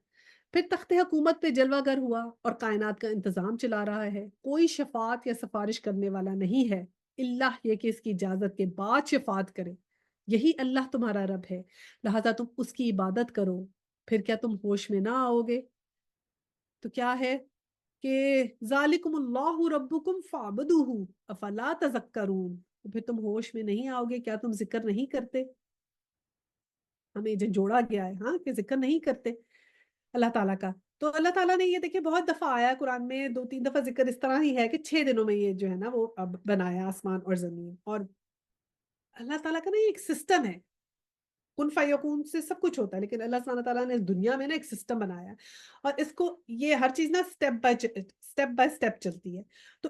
پھر تخت حکومت پہ جلوہ گر ہوا اور کائنات کا انتظام چلا رہا ہے۔ کوئی شفاعت یا سفارش کرنے والا نہیں ہے اللہ یہ کہ اس کی اجازت کے بعد شفاعت کرے، یہی اللہ تمہارا رب ہے، لہذا تم اس کی عبادت کرو، پھر کیا تم ہوش میں نہ آؤ گے؟ تو کیا ہے کہ ذالکم اللہ ربکم فاعبدوہ افلا تذکرون، تو پھر تم ہوش میں نہیں آؤ گے، کیا تم ذکر نہیں کرتے؟ ہمیں جھنجھوڑا گیا ہے ہاں کہ ذکر نہیں کرتے اللہ تعالیٰ کا۔ تو اللہ تعالیٰ نے یہ دیکھیں بہت دفعہ آیا ہے قرآن میں، 2-3 دفعہ ذکر اس طرح ہی ہے کہ 6 دنوں میں یہ جو ہے نا وہ اب بنایا آسمان اور زمین، اور اللہ تعالیٰ کا نا یہ ایک سسٹم ہے، کن فیکون سے سب کچھ ہوتا ہے، لیکن اللہ سبحانہ تعالیٰ نے اس دنیا میں نا ایک سسٹم بنایا ہے، اور اس کو یہ ہر چیز نا سٹیپ بائی سٹیپ چلتی ہے۔ تو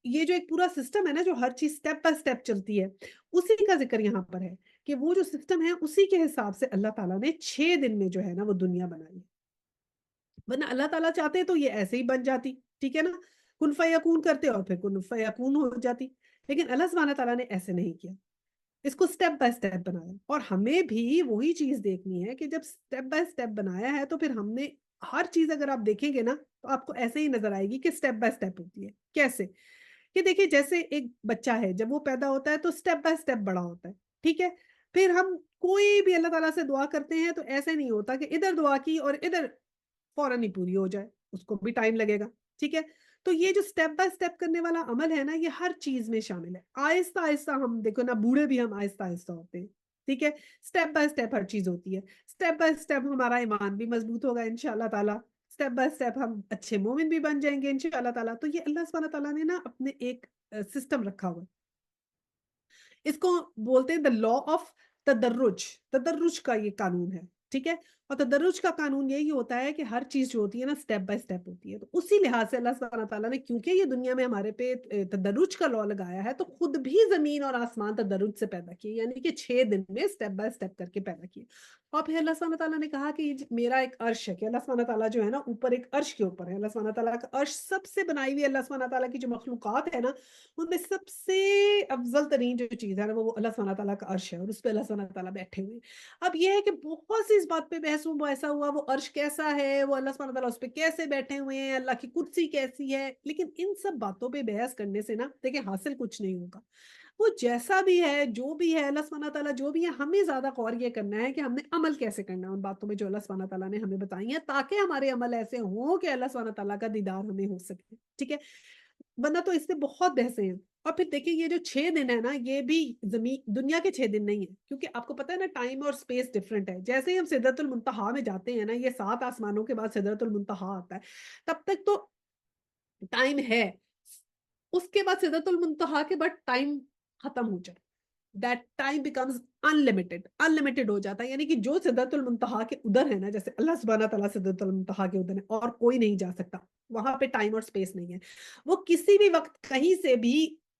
یہ جو ایک پورا سسٹم ہے نا، جو ہر چیز سٹیپ بائی سٹیپ چلتی ہے، اسی کا ذکر یہاں پر ہے کہ وہ جو سسٹم ہے اسی کے حساب سے اللہ تعالیٰ نے 6 دن میں جو ہے نا وہ دنیا بنائی ہے، ورنہ اللہ تعالیٰ چاہتے تو یہ ایسے ہی بن جاتی، ٹھیک ہے نا، کن فیکون کرتے اور پھر کن فیکون ہو جاتی، لیکن اللہ سبحانہ تعالیٰ نے ایسے نہیں کیا، اس کو سٹیپ بائی سٹیپ بنایا، اور ہمیں بھی وہی چیز دیکھنی ہے کہ جب سٹیپ بائی سٹیپ بنایا ہے تو پھر ہم نے ہر چیز اگر آپ دیکھیں گے نا تو آپ کو ایسے ہی نظر آئے گی کہ سٹیپ بائی سٹیپ ہوتی ہے۔ کیسے کہ دیکھیے جیسے ایک بچہ ہے جب وہ پیدا ہوتا ہے تو سٹیپ بائی سٹیپ بڑا ہوتا ہے، ٹھیک ہے؟ پھر ہم کوئی بھی اللہ تعالیٰ سے دعا کرتے ہیں تو ایسے نہیں ہوتا کہ ادھر دعا کی اور ادھر فوراً ہی پوری ہو جائے، اس کو بھی ٹائم لگے گا، ٹھیک ہے؟ تو یہ جو سٹیپ بائی سٹیپ کرنے والا عمل ہے نا یہ ہر چیز میں شامل ہے، آہستہ آہستہ ہم دیکھو نا، بوڑھے بھی ہم آہستہ آہستہ ہوتے ہیں، ٹھیک ہے؟ سٹیپ بائی سٹیپ ہر چیز ہوتی ہے، سٹیپ بائی سٹیپ ہمارا ایمان بھی مضبوط ہوگا انشاءاللہ تعالیٰ، سٹیپ بائی سٹیپ ہم اچھے مومن بھی بن جائیں گے انشاءاللہ تعالیٰ۔ تو یہ اللہ سبحانہ تعالیٰ نے نا اپنے ایک سسٹم رکھا ہوا ہے، اس کو بولتے ہیں دا لا آف تدرج، تدرج کا یہ قانون ہے، ٹھیک ہے؟ اور تدرج کا قانون یہی ہوتا ہے کہ ہر چیز جو ہوتی ہے نا سٹیپ بائی سٹیپ ہوتی ہے، تو اسی لحاظ سے اللہ سبحانہ تعالیٰ نے کیونکہ یہ دنیا میں ہمارے پہ تدرج کا لا لگایا ہے تو خود بھی زمین اور آسمان تدرج سے پیدا کیے، یعنی کہ 6 دن میں سٹیپ بائی سٹیپ کر کے پیدا کیے۔ اور پھر اللہ سبحانہ تعالیٰ نے کہا کہ یہ میرا ایک عرش ہے، کہ اللہ سبحانہ تعالیٰ جو ہے نا اوپر ایک عرش کے اوپر ہے، اللہ سبحانہ تعالیٰ کا عرش سب سے بنائی ہوئی اللہ سبحانہ تعالیٰ کی جو مخلوقات ہے نا ان میں سب سے افضل ترین جو چیز ہے نا وہ اللہ سبحانہ تعالیٰ کا عرش ہے، اور اس پہ اللہ سبحانہ تعالیٰ بیٹھے ہوئے ہیں۔ اب یہ ہے کہ بہت سی اس بات پہ بحث وہ ایسا ہوا وہ عرش کیسا ہے، وہ اللہ سبحانہ تعالیٰ اس پہ کیسے بیٹھے ہوئے ہیں، اللہ کی کرسی کیسی ہے، لیکن ان سب باتوں پہ بحث کرنے سے نا دیکھیں حاصل کچھ نہیں ہوگا، وہ جیسا بھی ہے جو بھی ہے اللہ سبحانہ تعالیٰ جو بھی ہے، ہمیں زیادہ غور یہ کرنا ہے کہ ہم نے عمل کیسے کرنا ہے ان باتوں میں جو اللہ سبحانہ تعالیٰ نے ہمیں بتائی ہیں، تاکہ ہمارے عمل ایسے ہوں کہ اللہ سبحانہ تعالیٰ کا دیدار ہمیں ہو سکے، ٹھیک ہے؟ ورنہ تو اس سے بہت بحثیں ہیں۔ اور پھر دیکھیں یہ جو 6 دن ہے نا یہ بھی زمین دنیا کے 6 دن نہیں ہے، کیونکہ آپ کو پتا ہے نا ٹائم اور اسپیس ڈفرنٹ ہے، جیسے ہی ہم سدرۃ المنتہا میں جاتے ہیں نا، یہ 7 آسمانوں کے بعد سدرۃ المنتہا آتا ہے، تب تک تو ٹائم ہے، اس کے بعد سدرۃ المنتہا کے بعد ٹائم ختم ہو جائے، that time becomes unlimited، unlimited ہو جاتا ہے، یعنی کہ جو سدرۃ المنتہا کے ادھر ہے نا، جیسے اللہ سبحانہ تعالیٰ سدرۃ المنتہا کے ادھر ہے اور کوئی نہیں جا سکتا، وہاں پہ ٹائم اور سپیس نہیں ہے، وہ کسی بھی وقت کہیں سے بھی